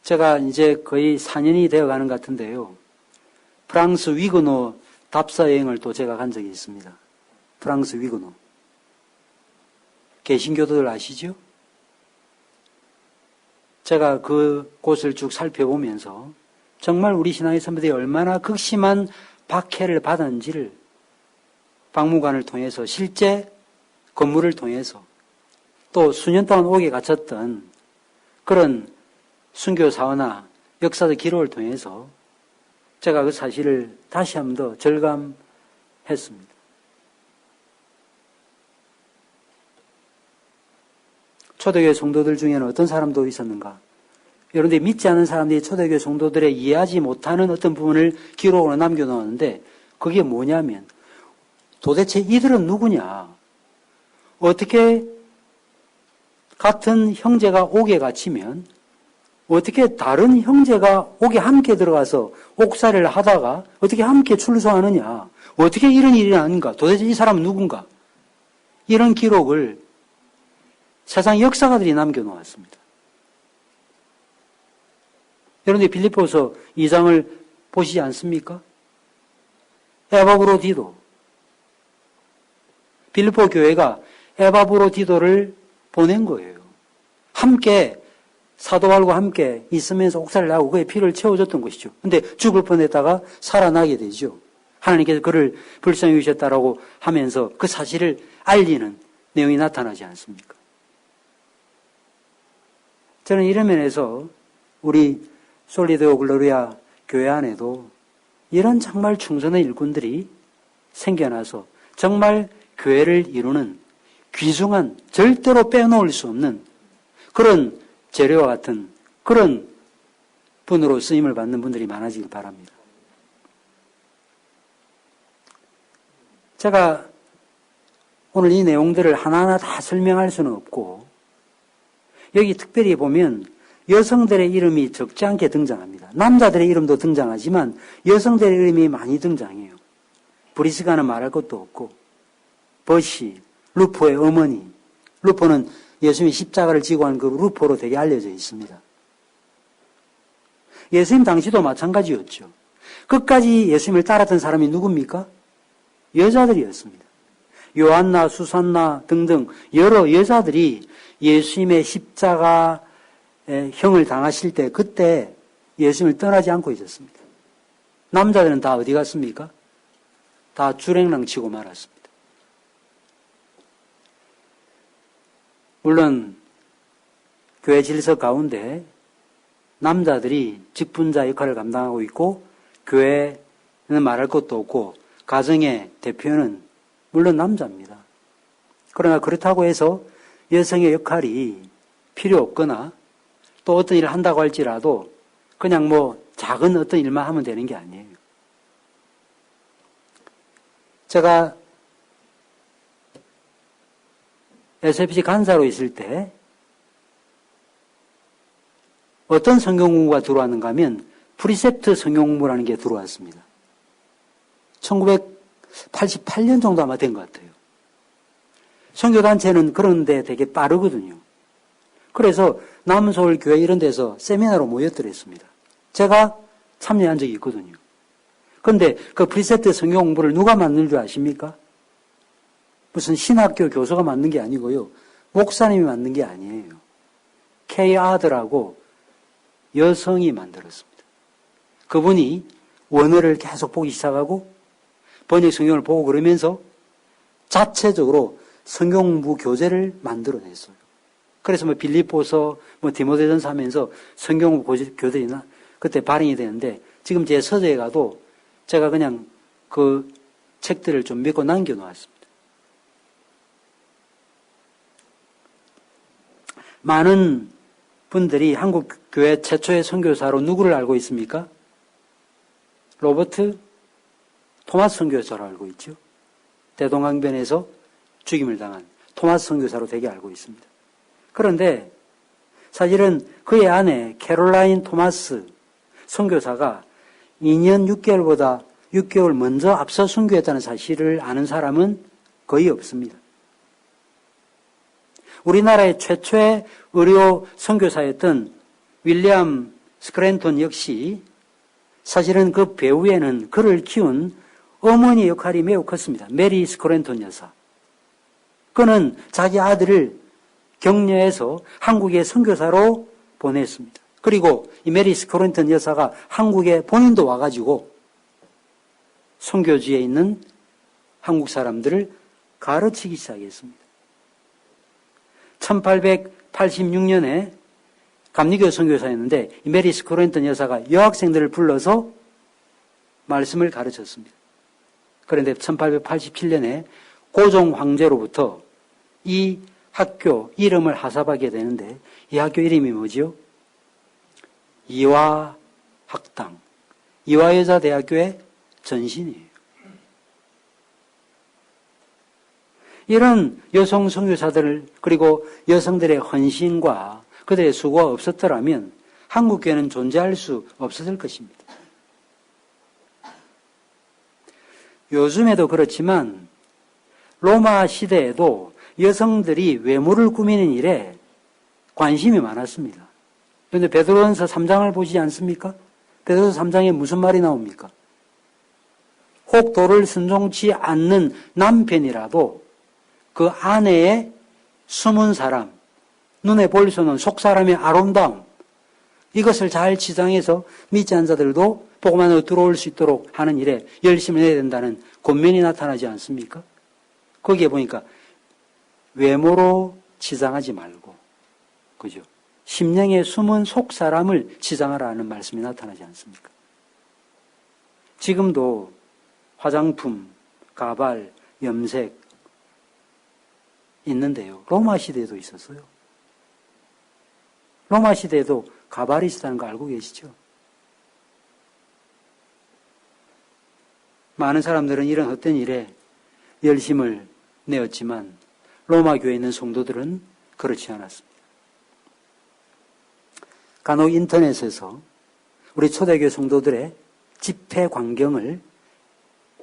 [SPEAKER 1] 제가 이제 거의 4년이 되어가는 것 같은데요. 프랑스 위그노 답사 여행을 또 제가 간 적이 있습니다. 프랑스 위그노. 개신교도들 아시죠? 제가 그 곳을 쭉 살펴보면서 정말 우리 신앙의 선배들이 얼마나 극심한 박해를 받았는지를 박물관을 통해서 실제 건물을 통해서 또 수년 동안 옥에 갇혔던 그런 순교사화나 역사적 기록을 통해서 제가 그 사실을 다시 한 번 더 절감했습니다. 초대교회 성도들 중에는 어떤 사람도 있었는가? 여러분들이 믿지 않은 사람들이 초대교회 성도들의 이해하지 못하는 어떤 부분을 기록으로 남겨놓았는데 그게 뭐냐면 도대체 이들은 누구냐? 어떻게 같은 형제가 옥에 갇히면 어떻게 다른 형제가 옥에 함께 들어가서 옥살이를 하다가 어떻게 함께 출소하느냐? 어떻게 이런 일이 아닌가? 도대체 이 사람은 누군가? 이런 기록을 세상 역사가들이 남겨놓았습니다. 여러분들 빌립보서 2장을 보시지 않습니까? 에바브로디도. 빌립보 교회가 에바브로디도를 보낸 거예요. 함께 사도 바울과 함께 있으면서 옥살을 하고 그의 피를 채워줬던 것이죠. 근데 죽을 뻔했다가 살아나게 되죠. 하나님께서 그를 불쌍히 여기셨다라고 하면서 그 사실을 알리는 내용이 나타나지 않습니까? 저는 이런 면에서 우리 솔리드 글로리아 교회 안에도 이런 정말 충성의 일꾼들이 생겨나서 정말 교회를 이루는 귀중한, 절대로 빼놓을 수 없는 그런 재료와 같은 그런 분으로 쓰임을 받는 분들이 많아지길 바랍니다. 제가 오늘 이 내용들을 하나하나 다 설명할 수는 없고, 여기 특별히 보면 여성들의 이름이 적지 않게 등장합니다. 남자들의 이름도 등장하지만 여성들의 이름이 많이 등장해요. 브리스가는 말할 것도 없고, 버시, 루포의 어머니, 루포는 예수님이 십자가를 지고 한 그 루포로 되게 알려져 있습니다. 예수님 당시도 마찬가지였죠. 끝까지 예수님을 따랐던 사람이 누굽니까? 여자들이었습니다. 요한나, 수산나 등등 여러 여자들이 예수님의 십자가의 형을 당하실 때 그때 예수님을 떠나지 않고 있었습니다. 남자들은 다 어디 갔습니까? 다 주랭랑 치고 말았습니다. 물론 교회 질서 가운데 남자들이 직분자 역할을 감당하고 있고 교회는 말할 것도 없고 가정의 대표는 물론 남자입니다. 그러나 그렇다고 해서 여성의 역할이 필요 없거나 또 어떤 일을 한다고 할지라도 그냥 뭐 작은 어떤 일만 하면 되는 게 아니에요. 제가 SFC 간사로 있을 때 어떤 성경 공부가 들어왔는가 하면 프리셉트 성경 공부라는 게 들어왔습니다. 1988년 정도 아마 된 것 같아요. 선교단체는 그런데 되게 빠르거든요. 그래서 남서울교회 이런 데서 세미나로 모였더랬습니다. 제가 참여한 적이 있거든요. 그런데 그 프리셉트 성경 공부를 누가 만든 줄 아십니까? 무슨 신학교 교수가 만든 게 아니고요. 목사님이 만든 게 아니에요. K. 아드라고 여성이 만들었습니다. 그분이 원어를 계속 보기 시작하고 번역 성경을 보고 그러면서 자체적으로 성경 공부 교재를 만들어냈어요. 그래서 뭐 빌립보서, 뭐 디모데전서 하면서 성경 공부 교재나 그때 발행이 되는데 지금 제 서재에 가도 제가 그냥 그 책들을 좀 몇 권 남겨놓았습니다. 많은 분들이 한국 교회 최초의 선교사로 누구를 알고 있습니까? 로버트 토마스 선교사로 알고 있죠. 대동강변에서 죽임을 당한 토마스 선교사로 되게 알고 있습니다. 그런데 사실은 그의 아내 캐롤라인 토마스 선교사가 2년 6개월보다 6개월 먼저 앞서 선교했다는 사실을 아는 사람은 거의 없습니다. 우리나라의 최초의 의료 선교사였던 윌리엄 스크랜톤 역시 사실은 그 배후에는 그를 키운 어머니 역할이 매우 컸습니다. 메리 스크랜톤 여사. 그는 자기 아들을 격려해서 한국의 선교사로 보냈습니다. 그리고 이 메리 스크랜톤 여사가 한국에 본인도 와가지고 선교지에 있는 한국 사람들을 가르치기 시작했습니다. 1886년에 감리교 선교사였는데 이 메리 스크랜턴 여사가 여학생들을 불러서 말씀을 가르쳤습니다. 그런데 1887년에 고종 황제로부터 이 학교 이름을 하사받게 되는데 이 학교 이름이 뭐죠? 이화학당, 이화여자대학교의 전신이에요. 이런 여성 선교사들 그리고 여성들의 헌신과 그들의 수고가 없었더라면 한국교회는 존재할 수 없었을 것입니다. 요즘에도 그렇지만 로마 시대에도 여성들이 외모를 꾸미는 일에 관심이 많았습니다. 그런데 베드로전서 3장을 보시지 않습니까? 베드로전서 3장에 무슨 말이 나옵니까? 혹 도를 순종치 않는 남편이라도 그 아내의 숨은 사람, 눈에 볼 수 없는 속사람의 아름다움, 이것을 잘 치장해서 믿지 않은 자들도 복음 안으로 들어올 수 있도록 하는 일에 열심을 내야 된다는 권면이 나타나지 않습니까? 거기에 보니까 외모로 치장하지 말고, 그죠? 심령의 숨은 속사람을 치장하라는 말씀이 나타나지 않습니까? 지금도 화장품, 가발, 염색 있는데요. 로마 시대에도 있었어요. 로마 시대에도 가발이 있었다는 거 알고 계시죠? 많은 사람들은 이런 헛된 일에 열심을 내었지만 로마 교회에 있는 성도들은 그렇지 않았습니다. 간혹 인터넷에서 우리 초대교회 성도들의 집회 광경을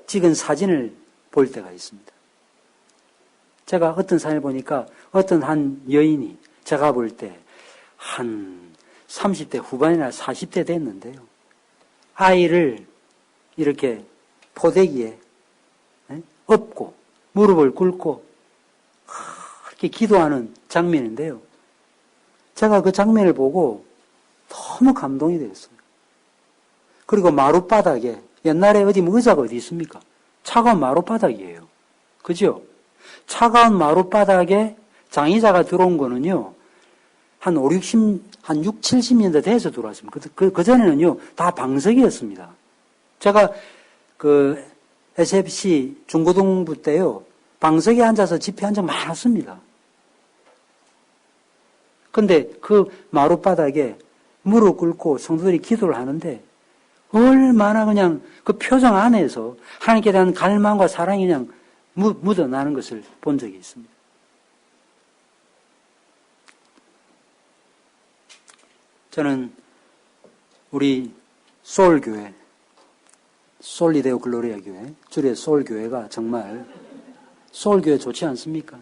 [SPEAKER 1] 찍은 사진을 볼 때가 있습니다. 제가 어떤 사진을 보니까 어떤 한 여인이 제가 볼 때 한 30대 후반이나 40대 됐는데요. 아이를 이렇게 포대기에 업고 무릎을 꿇고 이렇게 기도하는 장면인데요. 제가 그 장면을 보고 너무 감동이 되었어요. 그리고 마룻바닥에 옛날에 어디 의자가 어디 있습니까? 차가운 마룻바닥이에요. 그죠? 차가운 마룻바닥에 장의자가 들어온 거는요, 한 6, 70년대 돼서 들어왔습니다. 그전에는요, 다 방석이었습니다. 제가 SFC 중고등부 때요, 방석에 앉아서 집회한 적 많았습니다. 근데 그 마룻바닥에 무릎 꿇고 성도들이 기도를 하는데, 얼마나 그냥 그 표정 안에서 하나님께 대한 갈망과 사랑이 그냥 묻어나는 것을 본 적이 있습니다. 저는 우리 소울교회, 솔리데오 글로리아 교회, 줄여 소울교회가 정말, 소울교회 좋지 않습니까?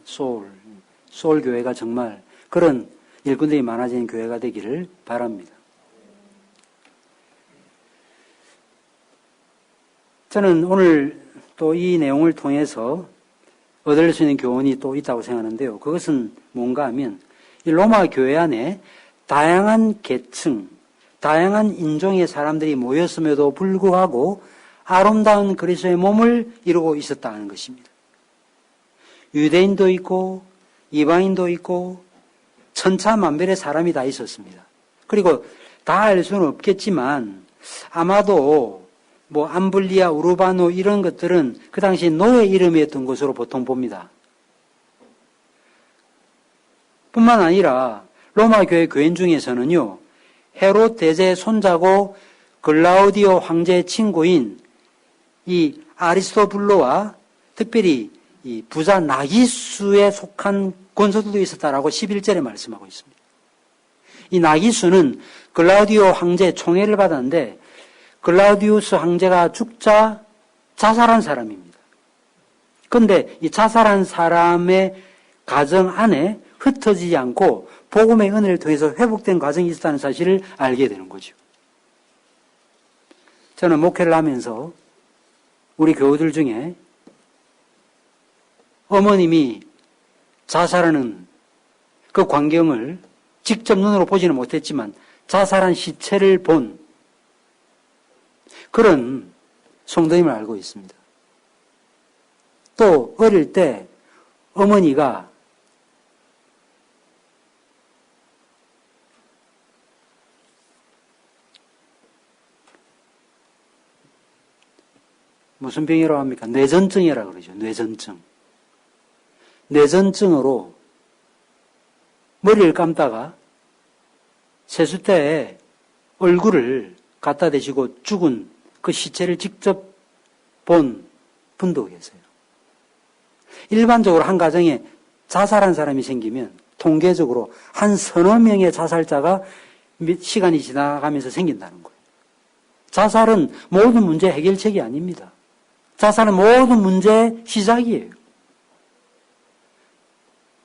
[SPEAKER 1] 소울교회가 정말 그런 일꾼들이 많아지는 교회가 되기를 바랍니다. 저는 오늘 또 이 내용을 통해서 얻을 수 있는 교훈이 또 있다고 생각하는데요. 그것은 뭔가 하면 이 로마 교회 안에 다양한 계층, 다양한 인종의 사람들이 모였음에도 불구하고 아름다운 그리스도의 몸을 이루고 있었다는 것입니다. 유대인도 있고 이방인도 있고 천차만별의 사람이 다 있었습니다. 그리고 다 알 수는 없겠지만 아마도 암블리아, 우르바노 이런 것들은 그 당시 노예 이름이었던 것으로 보통 봅니다. 뿐만 아니라 로마 교회 교인 중에서는요, 헤롯 대제의 손자고 글라우디오 황제의 친구인 이 아리스토블로와 특별히 이 부자 나기수에 속한 권소들도 있었다라고 11절에 말씀하고 있습니다. 이 나기수는 글라우디오 황제의 총애를 받았는데 글라우디우스 황제가 죽자 자살한 사람입니다. 그런데 이 자살한 사람의 가정 안에 흩어지지 않고 복음의 은혜를 통해서 회복된 과정이 있었다는 사실을 알게 되는 거죠. 저는 목회를 하면서 우리 교우들 중에 어머님이 자살하는 그 광경을 직접 눈으로 보지는 못했지만 자살한 시체를 본 그런 성도임을 알고 있습니다. 또 어릴 때 어머니가 무슨 병이라고 합니까? 뇌전증이라고 그러죠. 뇌전증. 뇌전증으로 머리를 감다가 세숫대에 얼굴을 갖다 대시고 죽은 그 시체를 직접 본 분도 계세요. 일반적으로 한 가정에 자살한 사람이 생기면 통계적으로 한 서너 명의 자살자가 시간이 지나가면서 생긴다는 거예요. 자살은 모든 문제 해결책이 아닙니다. 자살은 모든 문제의 시작이에요.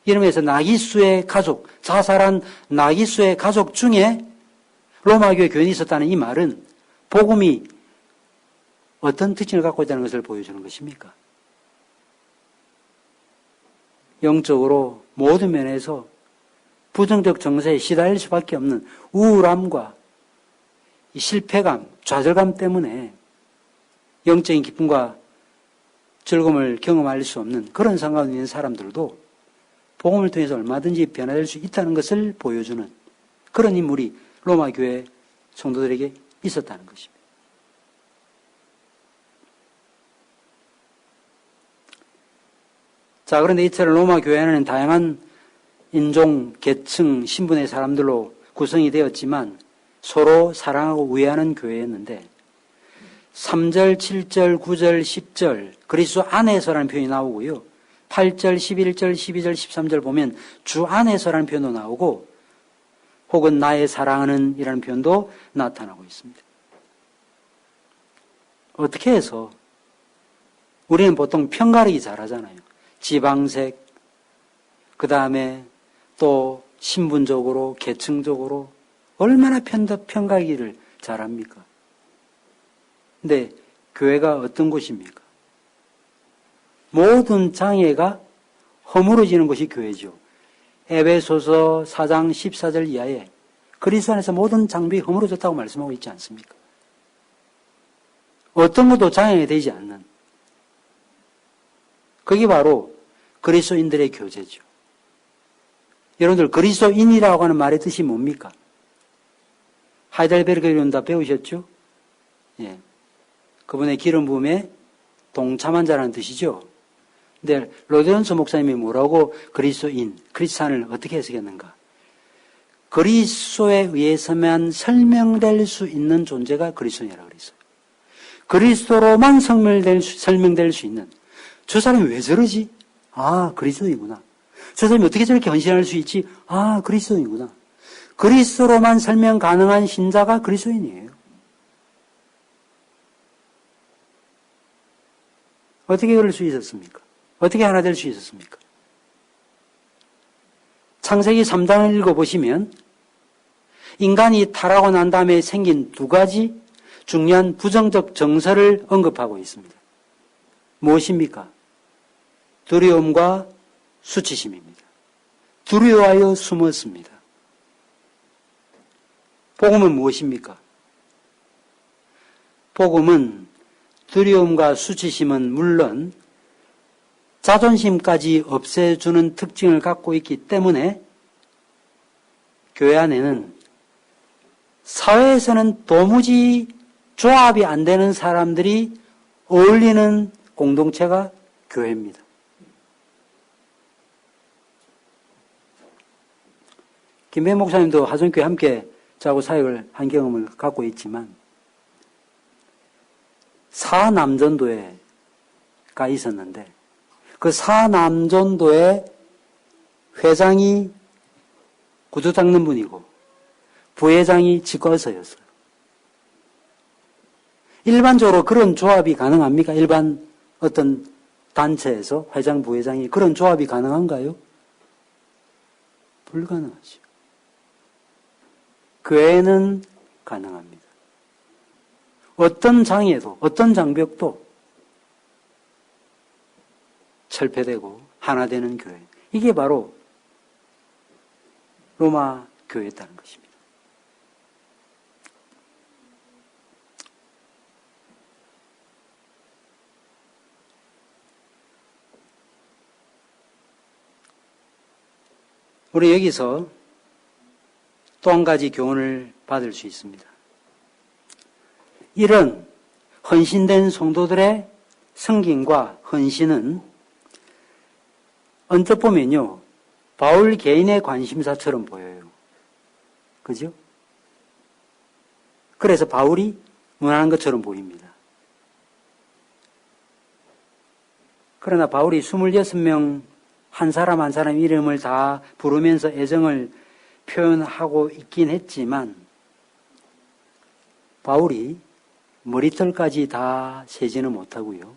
[SPEAKER 1] 이러면서 나기수의 가족, 자살한 나기수의 가족 중에 로마 교회 교인이 있었다는 이 말은 복음이 어떤 특징을 갖고 있다는 것을 보여주는 것입니까? 영적으로 모든 면에서 부정적 정세에 시달릴 수밖에 없는 우울함과 이 실패감, 좌절감 때문에 영적인 기쁨과 즐거움을 경험할 수 없는 그런 상황에 있는 사람들도 복음을 통해서 얼마든지 변화될 수 있다는 것을 보여주는 그런 인물이 로마 교회 성도들에게 있었다는 것입니다. 자, 그런데 이처럼 로마 교회는 다양한 인종, 계층, 신분의 사람들로 구성이 되었지만 서로 사랑하고 우애하는 교회였는데 3절, 7절, 9절, 10절 그리스도 안에서라는 표현이 나오고요. 8절, 11절, 12절, 13절 보면 주 안에서라는 표현도 나오고 혹은 나의 사랑하는 이라는 표현도 나타나고 있습니다. 어떻게 해서 우리는 보통 편가르기 잘하잖아요. 지방색, 그 다음에 또 신분적으로, 계층적으로 얼마나 편가르기를 잘합니까? 근데 교회가 어떤 곳입니까? 모든 장애가 허물어지는 것이 교회죠. 에베소서 4장 14절 이하에 그리스도 안에서 모든 장벽이 허물어졌다고 말씀하고 있지 않습니까? 어떤 것도 장애가 되지 않는 그게 바로 그리스도인들의 교제죠. 여러분들 그리스도인이라고 하는 말의 뜻이 뭡니까? 하이델베르그 이론 다 배우셨죠? 예. 그분의 기름 부음에 동참한 자라는 뜻이죠. 근데 로데온스 목사님이 뭐라고 그리스도인, 크리스찬을 어떻게 해석했는가? 그리스도에 의해서만 설명될 수 있는 존재가 그리스도인이라고 그랬어요. 그리스도로만 설명될 수 있는 저 사람이 왜 저러지? 아, 그리스도이구나. 저 사람이 어떻게 저렇게 헌신할 수 있지? 아, 그리스도이구나. 그리스도로만 설명 가능한 신자가 그리스도인이에요. 어떻게 그럴 수 있었습니까? 어떻게 하나 될 수 있었습니까? 창세기 3장을 읽어보시면 인간이 타락하고 난 다음에 생긴 두 가지 중요한 부정적 정서를 언급하고 있습니다. 무엇입니까? 두려움과 수치심입니다. 두려워하여 숨었습니다. 복음은 무엇입니까? 복음은 두려움과 수치심은 물론 자존심까지 없애주는 특징을 갖고 있기 때문에 교회 안에는 사회에서는 도무지 조합이 안 되는 사람들이 어울리는 공동체가 교회입니다. 김배 목사님도 하성교회 함께 자고 사역을 한 경험을 갖고 있지만 사남전도회가 있었는데 그 사남전도회 회장이 구두 닦는 분이고 부회장이 치과의사였어요. 일반적으로 그런 조합이 가능합니까? 일반 어떤 단체에서 회장, 부회장이 그런 조합이 가능한가요? 불가능하죠. 교회는 가능합니다. 어떤 장애도, 어떤 장벽도 철폐되고 하나 되는 교회. 이게 바로 로마 교회였다는 것입니다. 우리 여기서 또 한 가지 교훈을 받을 수 있습니다. 이런 헌신된 성도들의 섬김과 헌신은 언뜻 보면요, 바울 개인의 관심사처럼 보여요. 그죠? 그래서 바울이 무난한 것처럼 보입니다. 그러나 바울이 26명 한 사람 한 사람 이름을 다 부르면서 애정을 표현하고 있긴 했지만 바울이 머리털까지 다 세지는 못하고요.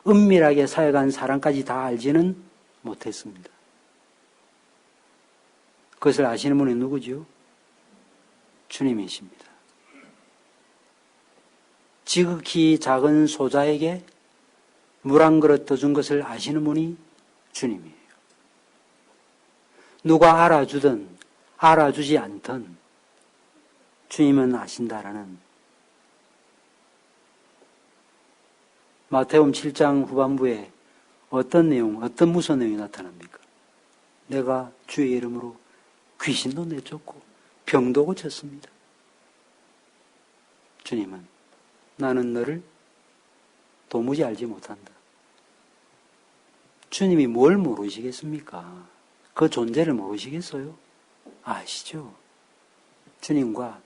[SPEAKER 1] 은밀하게 사역한 사람까지 다 알지는 못했습니다. 그것을 아시는 분이 누구죠? 주님이십니다. 지극히 작은 소자에게 물 한 그릇 더 준 것을 아시는 분이 주님이에요. 누가 알아주든 알아주지 않든 주님은 아신다라는 마태복음 7장 후반부에 어떤 내용, 어떤 무서운 내용이 나타납니까? 내가 주의 이름으로 귀신도 내쫓고 병도 고쳤습니다. 주님은 나는 너를 도무지 알지 못한다. 주님이 뭘 모르시겠습니까? 그 존재를 모르시겠어요? 아시죠? 주님과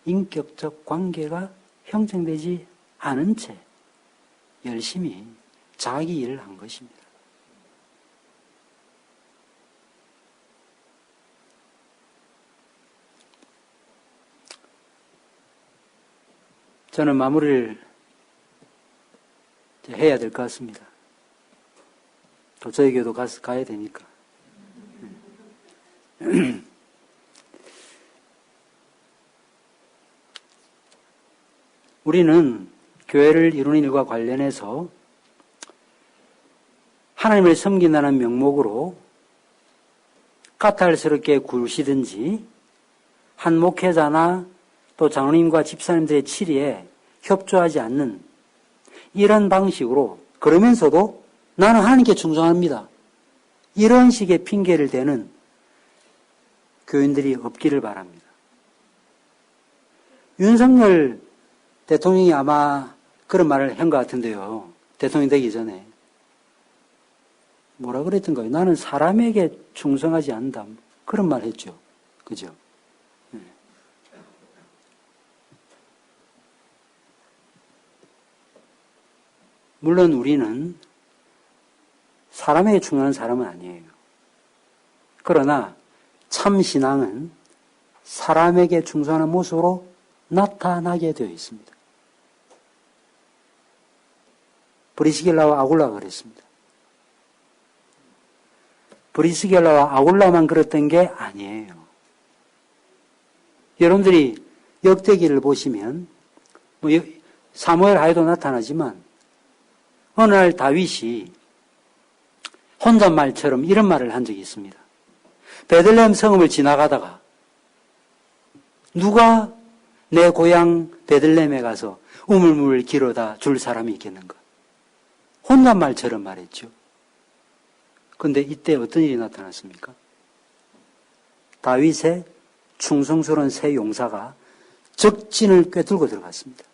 [SPEAKER 1] 인격적 관계가 형성되지 않은 채 열심히 자기 일을 한 것입니다. 저는 마무리를 해야 될 것 같습니다. 또 저희 교회도 가야 되니까. 우리는 교회를 이루는 일과 관련해서 하나님을 섬긴다는 명목으로 까탈스럽게 굴시든지 한 목회자나 또 장로님과 집사님들의 치리에 협조하지 않는 이런 방식으로, 그러면서도 나는 하나님께 충성합니다, 이런 식의 핑계를 대는 교인들이 없기를 바랍니다. 윤석열 대통령이 아마 그런 말을 한 것 같은데요. 대통령 되기 전에 뭐라 그랬던 거예요? 나는 사람에게 충성하지 않는다, 그런 말 했죠. 그죠? 네. 물론 우리는 사람에게 충성하는 사람은 아니에요. 그러나 참 신앙은 사람에게 충성하는 모습으로 나타나게 되어 있습니다. 브리스길라와 아굴라가 그랬습니다. 브리스길라와 아굴라만 그랬던 게 아니에요. 여러분들이 역대기를 보시면 사무엘 하에도 나타나지만 어느 날 다윗이 혼잣말처럼 이런 말을 한 적이 있습니다. 베들레헴 성읍을 지나가다가 누가 내 고향 베들레헴에 가서 우물물을 길어다 줄 사람이 있겠는가? 혼잣말처럼 말했죠. 그런데 이때 어떤 일이 나타났습니까? 다윗의 충성스러운 새 용사가 적진을 꿰뚫고 들어갔습니다.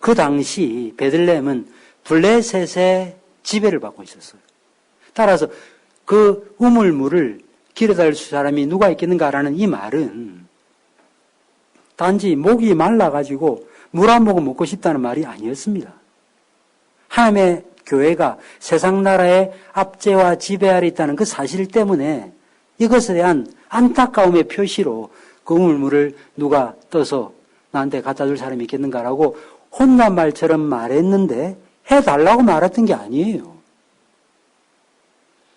[SPEAKER 1] 그 당시 베들레헴은 블레셋의 지배를 받고 있었어요. 따라서 그 우물물을 길어다 줄 사람이 누가 있겠는가라는 이 말은 단지 목이 말라가지고 물 한 모금 먹고 싶다는 말이 아니었습니다. 하나님의 교회가 세상 나라의 압제와 지배 아래 있다는 그 사실 때문에 이것에 대한 안타까움의 표시로 그 우물물을 누가 떠서 나한테 갖다 줄 사람이 있겠는가라고 혼잣말처럼 말했는데 해달라고 말했던 게 아니에요.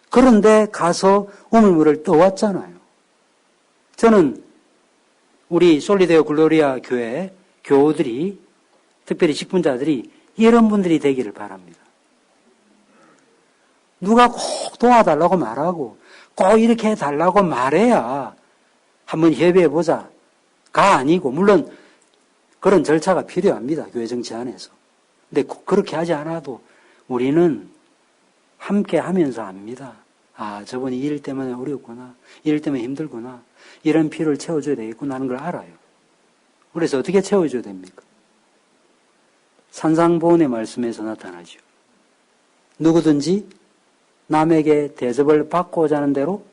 [SPEAKER 1] 그런데 가서 우물물을 떠왔잖아요. 저는 우리 솔리데오 글로리아 교회 교우들이, 특별히 직분자들이 이런 분들이 되기를 바랍니다. 누가 꼭 도와달라고 말하고 꼭 이렇게 해달라고 말해야 한번 협의해보자가 아니고, 물론 그런 절차가 필요합니다. 교회 정치 안에서. 근데 그렇게 하지 않아도 우리는 함께 하면서 압니다. 아, 저분이 일 때문에 어렵구나, 일 때문에 힘들구나, 이런 필요를 채워줘야 되겠구나 하는 걸 알아요. 그래서 어떻게 채워줘야 됩니까? 산상보훈의 말씀에서 나타나죠. 누구든지 남에게 대접을 받고자 하는 대로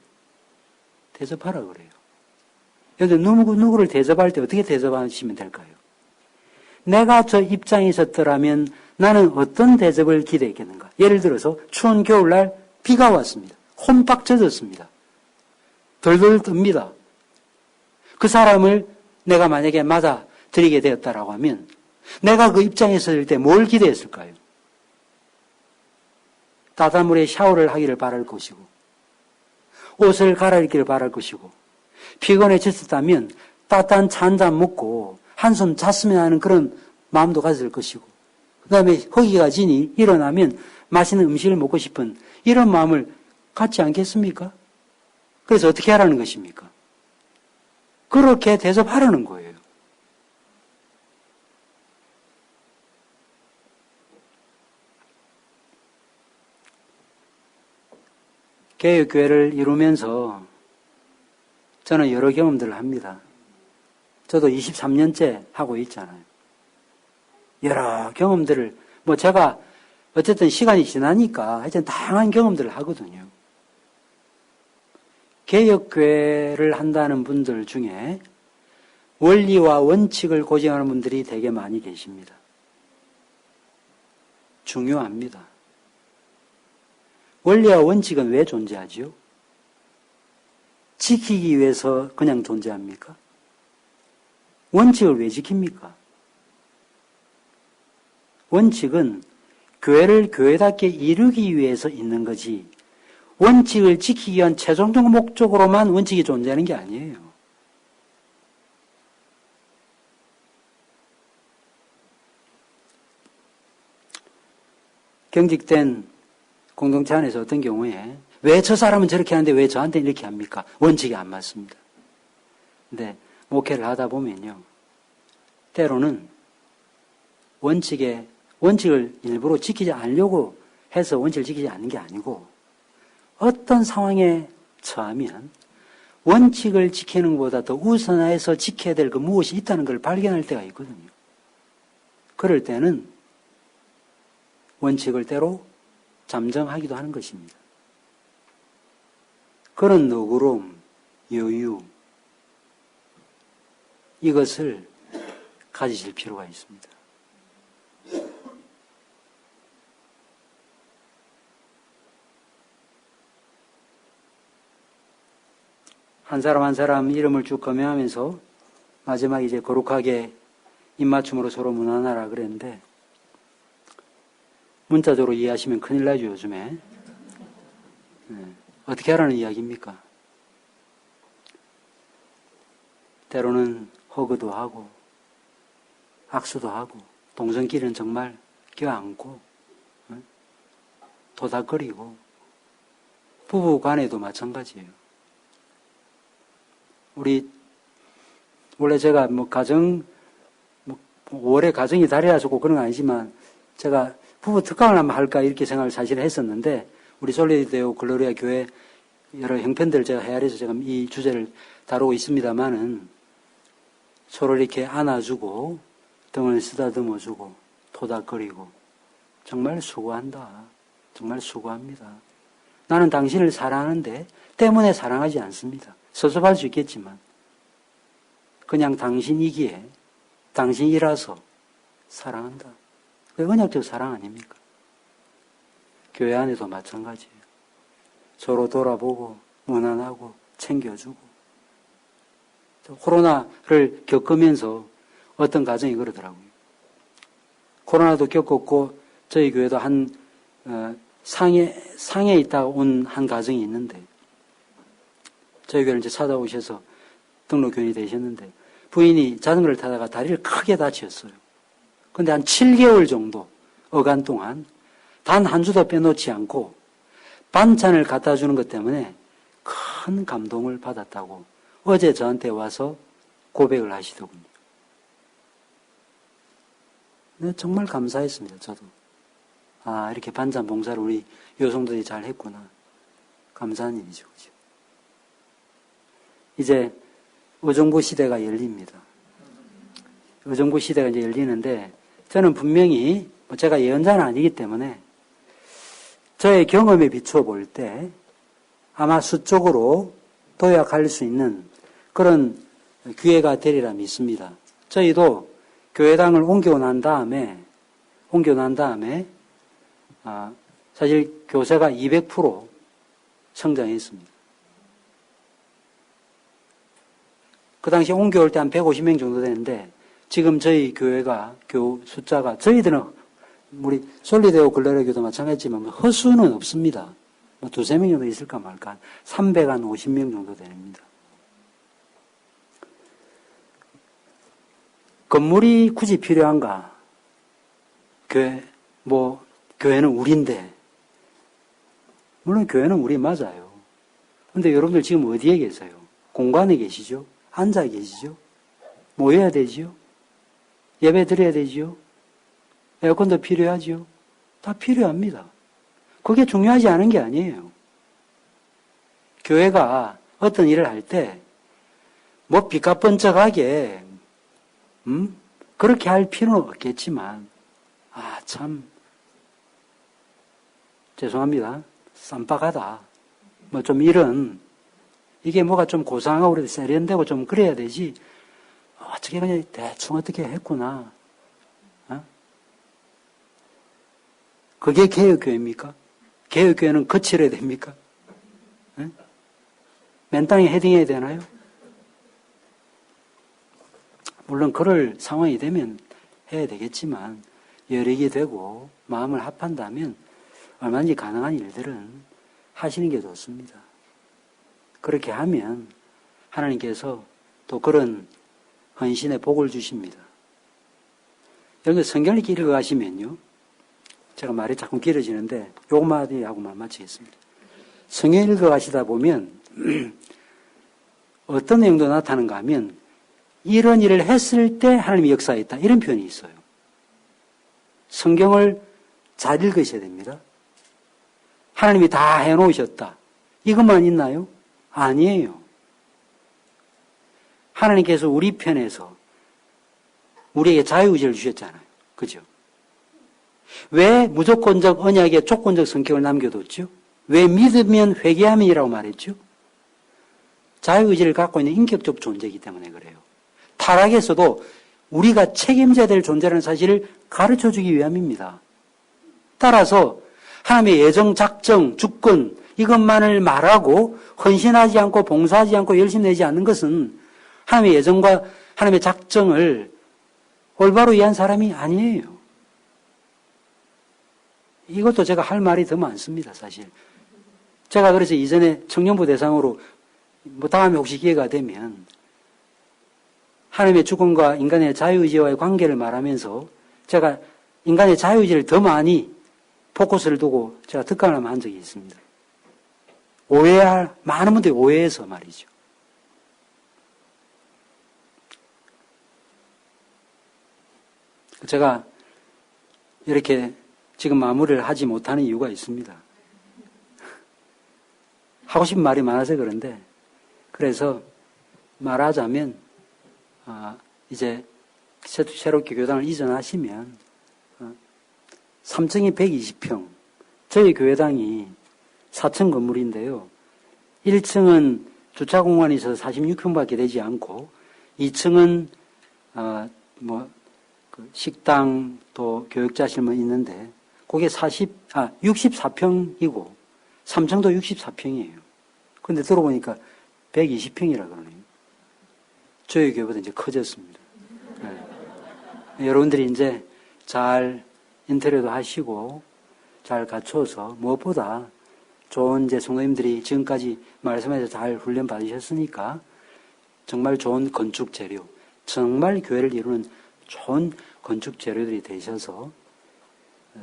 [SPEAKER 1] 대접하라 그래요. 그런데 누구를 대접할 때 어떻게 대접하시면 될까요? 내가 저 입장에 있었더라면 나는 어떤 대접을 기대했겠는가? 예를 들어서 추운 겨울날 비가 왔습니다. 혼박 젖었습니다. 덜덜 뜹니다. 그 사람을 내가 만약에 맞아 드리게 되었다라고 하면 내가 그 입장에 있을 때 뭘 기대했을까요? 따뜻한 물에 샤워를 하기를 바랄 것이고, 옷을 갈아입기를 바랄 것이고, 피곤해졌다면 따뜻한 차 한 잔 먹고 한숨 잤으면 하는 그런 마음도 가질 것이고, 그 다음에 허기가 지니 일어나면 맛있는 음식을 먹고 싶은 이런 마음을 갖지 않겠습니까? 그래서 어떻게 하라는 것입니까? 그렇게 대접하라는 거예요. 개혁교회를 이루면서 저는 여러 경험들을 합니다. 저도 23년째 하고 있잖아요. 여러 경험들을, 제가 어쨌든 시간이 지나니까 하여튼 다양한 경험들을 하거든요. 개혁교회를 한다는 분들 중에 원리와 원칙을 고집하는 분들이 되게 많이 계십니다. 중요합니다. 원리와 원칙은 왜 존재하지요? 지키기 위해서 그냥 존재합니까? 원칙을 왜 지킵니까? 원칙은 교회를 교회답게 이루기 위해서 있는 거지, 원칙을 지키기 위한 최종적 목적으로만 원칙이 존재하는 게 아니에요. 경직된 공동체 안에서 어떤 경우에 왜 저 사람은 저렇게 하는데 왜 저한테는 이렇게 합니까? 원칙이 안 맞습니다. 근데 목회를 하다 보면요, 때로는 원칙을 일부러 지키지 않으려고 해서 원칙을 지키지 않는 게 아니고, 어떤 상황에 처하면 원칙을 지키는 것보다 더 우선해서 지켜야 될 그 무엇이 있다는 걸 발견할 때가 있거든요. 그럴 때는 원칙을 때로 잠정하기도 하는 것입니다. 그런 너그러움, 여유, 이것을 가지실 필요가 있습니다. 한 사람 한 사람 이름을 쭉 거명하면서 마지막에 이제 거룩하게 입맞춤으로 서로 문안하라 그랬는데, 문자적으로 이해하시면 큰일 나죠, 요즘에. 어떻게 하라는 이야기입니까? 때로는 허그도 하고, 악수도 하고, 동성끼리는 정말 껴안고, 도닥거리고, 부부 간에도 마찬가지예요. 원래 제가 올해 가정이 달이라서 꼭 그런 건 아니지만, 제가 부부 특강을 한번 할까 이렇게 생각을 사실 했었는데, 우리 솔리데오 글로리아 교회 여러 형편들을 제가 헤아려서 제가 이 주제를 다루고 있습니다만은, 서로 이렇게 안아주고 등을 쓰다듬어주고 토닥거리고, 정말 수고한다, 정말 수고합니다, 나는 당신을 사랑하는데 때문에 사랑하지 않습니다, 섭섭할 수 있겠지만 그냥 당신이기에 당신이라서 사랑한다. 그게 언약적 사랑 아닙니까? 교회 안에도 마찬가지예요. 서로 돌아보고 문안하고 챙겨주고. 코로나를 겪으면서 어떤 가정이 그러더라고요. 코로나도 겪었고 저희 교회도 상해 있다가 온 한 가정이 있는데, 저희 교회를 이제 찾아오셔서 등록교인이 되셨는데, 부인이 자전거를 타다가 다리를 크게 다치셨어요. 근데 한 7개월 정도 어간 동안 단 한 주도 빼놓지 않고 반찬을 갖다 주는 것 때문에 큰 감동을 받았다고 어제 저한테 와서 고백을 하시더군요. 네, 정말 감사했습니다, 저도. 이렇게 반찬 봉사를 우리 여성들이 잘 했구나. 감사한 일이죠, 그죠? 이제 의정부 시대가 열립니다. 의정부 시대가 이제 열리는데, 저는 분명히, 제가 예언자는 아니기 때문에, 저의 경험에 비추어 볼 때, 아마 수적으로 도약할 수 있는 그런 기회가 되리라 믿습니다. 저희도 교회당을 옮겨 난 다음에, 사실 교세가 200% 성장했습니다. 그 당시 옮겨올 때 한 150명 정도 되는데, 지금 저희 교회가, 숫자가, 저희들은, 우리 솔리데오 글로리아 교도 마찬가지지만, 허수는 없습니다. 2~3명 정도 있을까 말까. 350명 정도 됩니다. 건물이 굳이 필요한가? 교회는 우리인데. 물론 교회는 우리 맞아요. 근데 여러분들 지금 어디에 계세요? 공간에 계시죠? 앉아 계시죠? 모여야 되지요? 예배 드려야 되지요? 에어컨도 필요하지요? 다 필요합니다. 그게 중요하지 않은 게 아니에요. 교회가 어떤 일을 할 때, 삐까뻔쩍하게, 그렇게 할 필요는 없겠지만, 참, 죄송합니다. 쌈박하다. 좀 이게 뭐가 좀 고상하고 그래도 세련되고 좀 그래야 되지. 어떻게 그냥 대충 어떻게 했구나. 그게 개혁교회입니까? 개혁교회는 거칠어야 됩니까? 맨 땅에 헤딩해야 되나요? 물론 그럴 상황이 되면 해야 되겠지만 여력이 되고 마음을 합한다면 얼마든지 가능한 일들은 하시는 게 좋습니다. 그렇게 하면 하나님께서 또 그런 헌신의 복을 주십니다. 여러분 성경을 이렇게 읽어가시면요. 제가 말이 자꾸 길어지는데 요것만 하고만 마치겠습니다. 성경 읽어가시다 보면 어떤 내용도 나타나는가 하면 이런 일을 했을 때 하나님이 역사했다. 이런 표현이 있어요. 성경을 잘 읽으셔야 됩니다. 하나님이 다 해놓으셨다. 이것만 있나요? 아니에요. 하나님께서 우리 편에서 우리에게 자유의지를 주셨잖아요. 그죠? 왜 무조건적 언약에 조건적 성격을 남겨뒀죠? 왜 믿으면 회개하면이라고 말했죠? 자유의지를 갖고 있는 인격적 존재이기 때문에 그래요. 타락에서도 우리가 책임져야 될 존재라는 사실을 가르쳐주기 위함입니다. 따라서 하나님의 예정, 작정, 주권 이것만을 말하고 헌신하지 않고 봉사하지 않고 열심히 내지 않는 것은 하나님의 예정과 하나님의 작정을 올바로 이해한 사람이 아니에요. 이것도 제가 할 말이 더 많습니다, 사실. 제가 그래서 이전에 청년부 대상으로 다음에 혹시 기회가 되면 하나님의 주권과 인간의 자유의지와의 관계를 말하면서 제가 인간의 자유의지를 더 많이 포커스를 두고 제가 특강을 한 적이 있습니다. 많은 분들이 오해해서 말이죠. 제가 이렇게 지금 마무리를 하지 못하는 이유가 있습니다. 하고 싶은 말이 많아서 그런데, 그래서 말하자면, 이제 새롭게 교당을 이전하시면, 3층이 120평, 저희 교회당이 4층 건물인데요. 1층은 주차 공간이 있어서 46평밖에 되지 않고, 2층은, 식당 또 교육자실만 있는데, 그게 64평이고, 3층도 64평이에요. 근데 들어보니까 120평이라 그러네요. 저희 교회보다 이제 커졌습니다. 네. 여러분들이 이제 잘 인테리어도 하시고, 잘 갖춰서 무엇보다 좋은 이제 성도님들이 지금까지 말씀에서 잘 훈련 받으셨으니까 정말 좋은 건축 재료, 정말 교회를 이루는 좋은 건축 재료들이 되셔서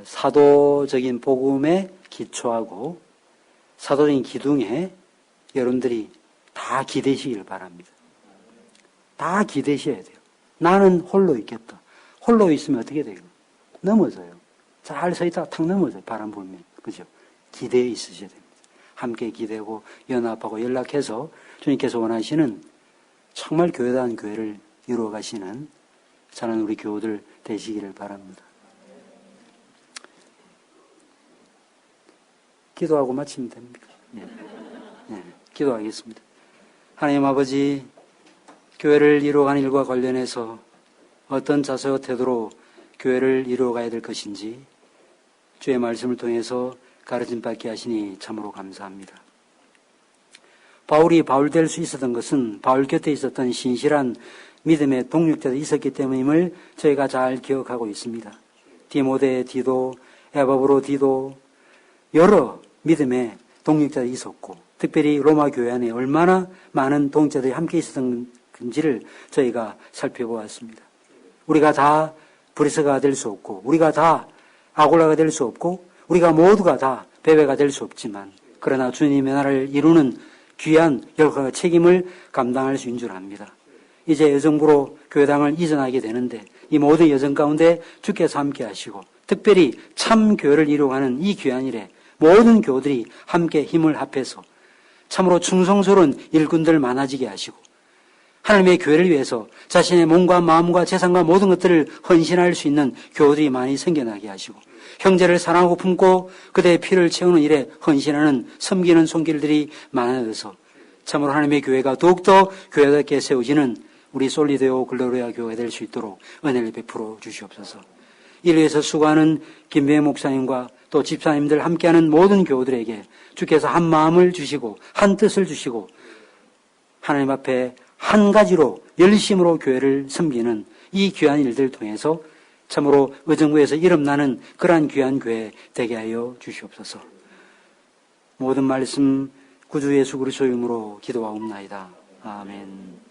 [SPEAKER 1] 사도적인 복음에 기초하고 사도적인 기둥에 여러분들이 다 기대시길 바랍니다. 다 기대셔야 돼요. 나는 홀로 있겠다. 홀로 있으면 어떻게 돼요? 넘어져요. 잘 서 있다가 탁 넘어져요. 바람 불면. 그죠? 기대에 있으셔야 됩니다. 함께 기대고 연합하고 연락해서 주님께서 원하시는 정말 교회다운 교회를 이루어 가시는 저는 우리 교우들 되시기를 바랍니다. 기도하고 마치면 됩니까? 네. 네. 기도하겠습니다. 하나님 아버지, 교회를 이루어가는 일과 관련해서 어떤 자세와 태도로 교회를 이루어가야 될 것인지 주의 말씀을 통해서 가르침 받게 하시니 참으로 감사합니다. 바울이 바울 될 수 있었던 것은 바울 곁에 있었던 신실한 믿음의 동력자도 있었기 때문임을 저희가 잘 기억하고 있습니다. 디모데, 디도, 에바브로, 디도 여러 믿음의 동력자들이 있었고 특별히 로마 교회 안에 얼마나 많은 동력자들이 함께 있었던 건지를 저희가 살펴보았습니다. 우리가 다 브리스가 될 수 없고, 우리가 다 아골라가 될 수 없고, 우리가 모두가 다 베베가 될 수 없지만, 그러나 주님의 나라를 이루는 귀한 열과 책임을 감당할 수 있는 줄 압니다. 이제 여정부로 교회당을 이전하게 되는데 이 모든 여정 가운데 주께서 함께 하시고 특별히 참 교회를 이루어가는 이 귀한 일에 모든 교우들이 함께 힘을 합해서 참으로 충성스러운 일꾼들 많아지게 하시고 하나님의 교회를 위해서 자신의 몸과 마음과 재산과 모든 것들을 헌신할 수 있는 교우들이 많이 생겨나게 하시고 형제를 사랑하고 품고 그대의 피를 채우는 일에 헌신하는 섬기는 손길들이 많아져서 참으로 하나님의 교회가 더욱더 교회답게 세워지는 우리 솔리데오 글로리아 교회가 될 수 있도록 은혜를 베풀어 주시옵소서. 이를 위해서 수고하는 김배혜 목사님과 또 집사님들 함께하는 모든 교우들에게 주께서 한 마음을 주시고 한 뜻을 주시고 하나님 앞에 한 가지로 열심으로 교회를 섬기는 이 귀한 일들을 통해서 참으로 의정부에서 이름나는 그러한 귀한 교회 되게 하여 주시옵소서. 모든 말씀 구주 예수 그리스도의 이름으로 기도하옵나이다. 아멘.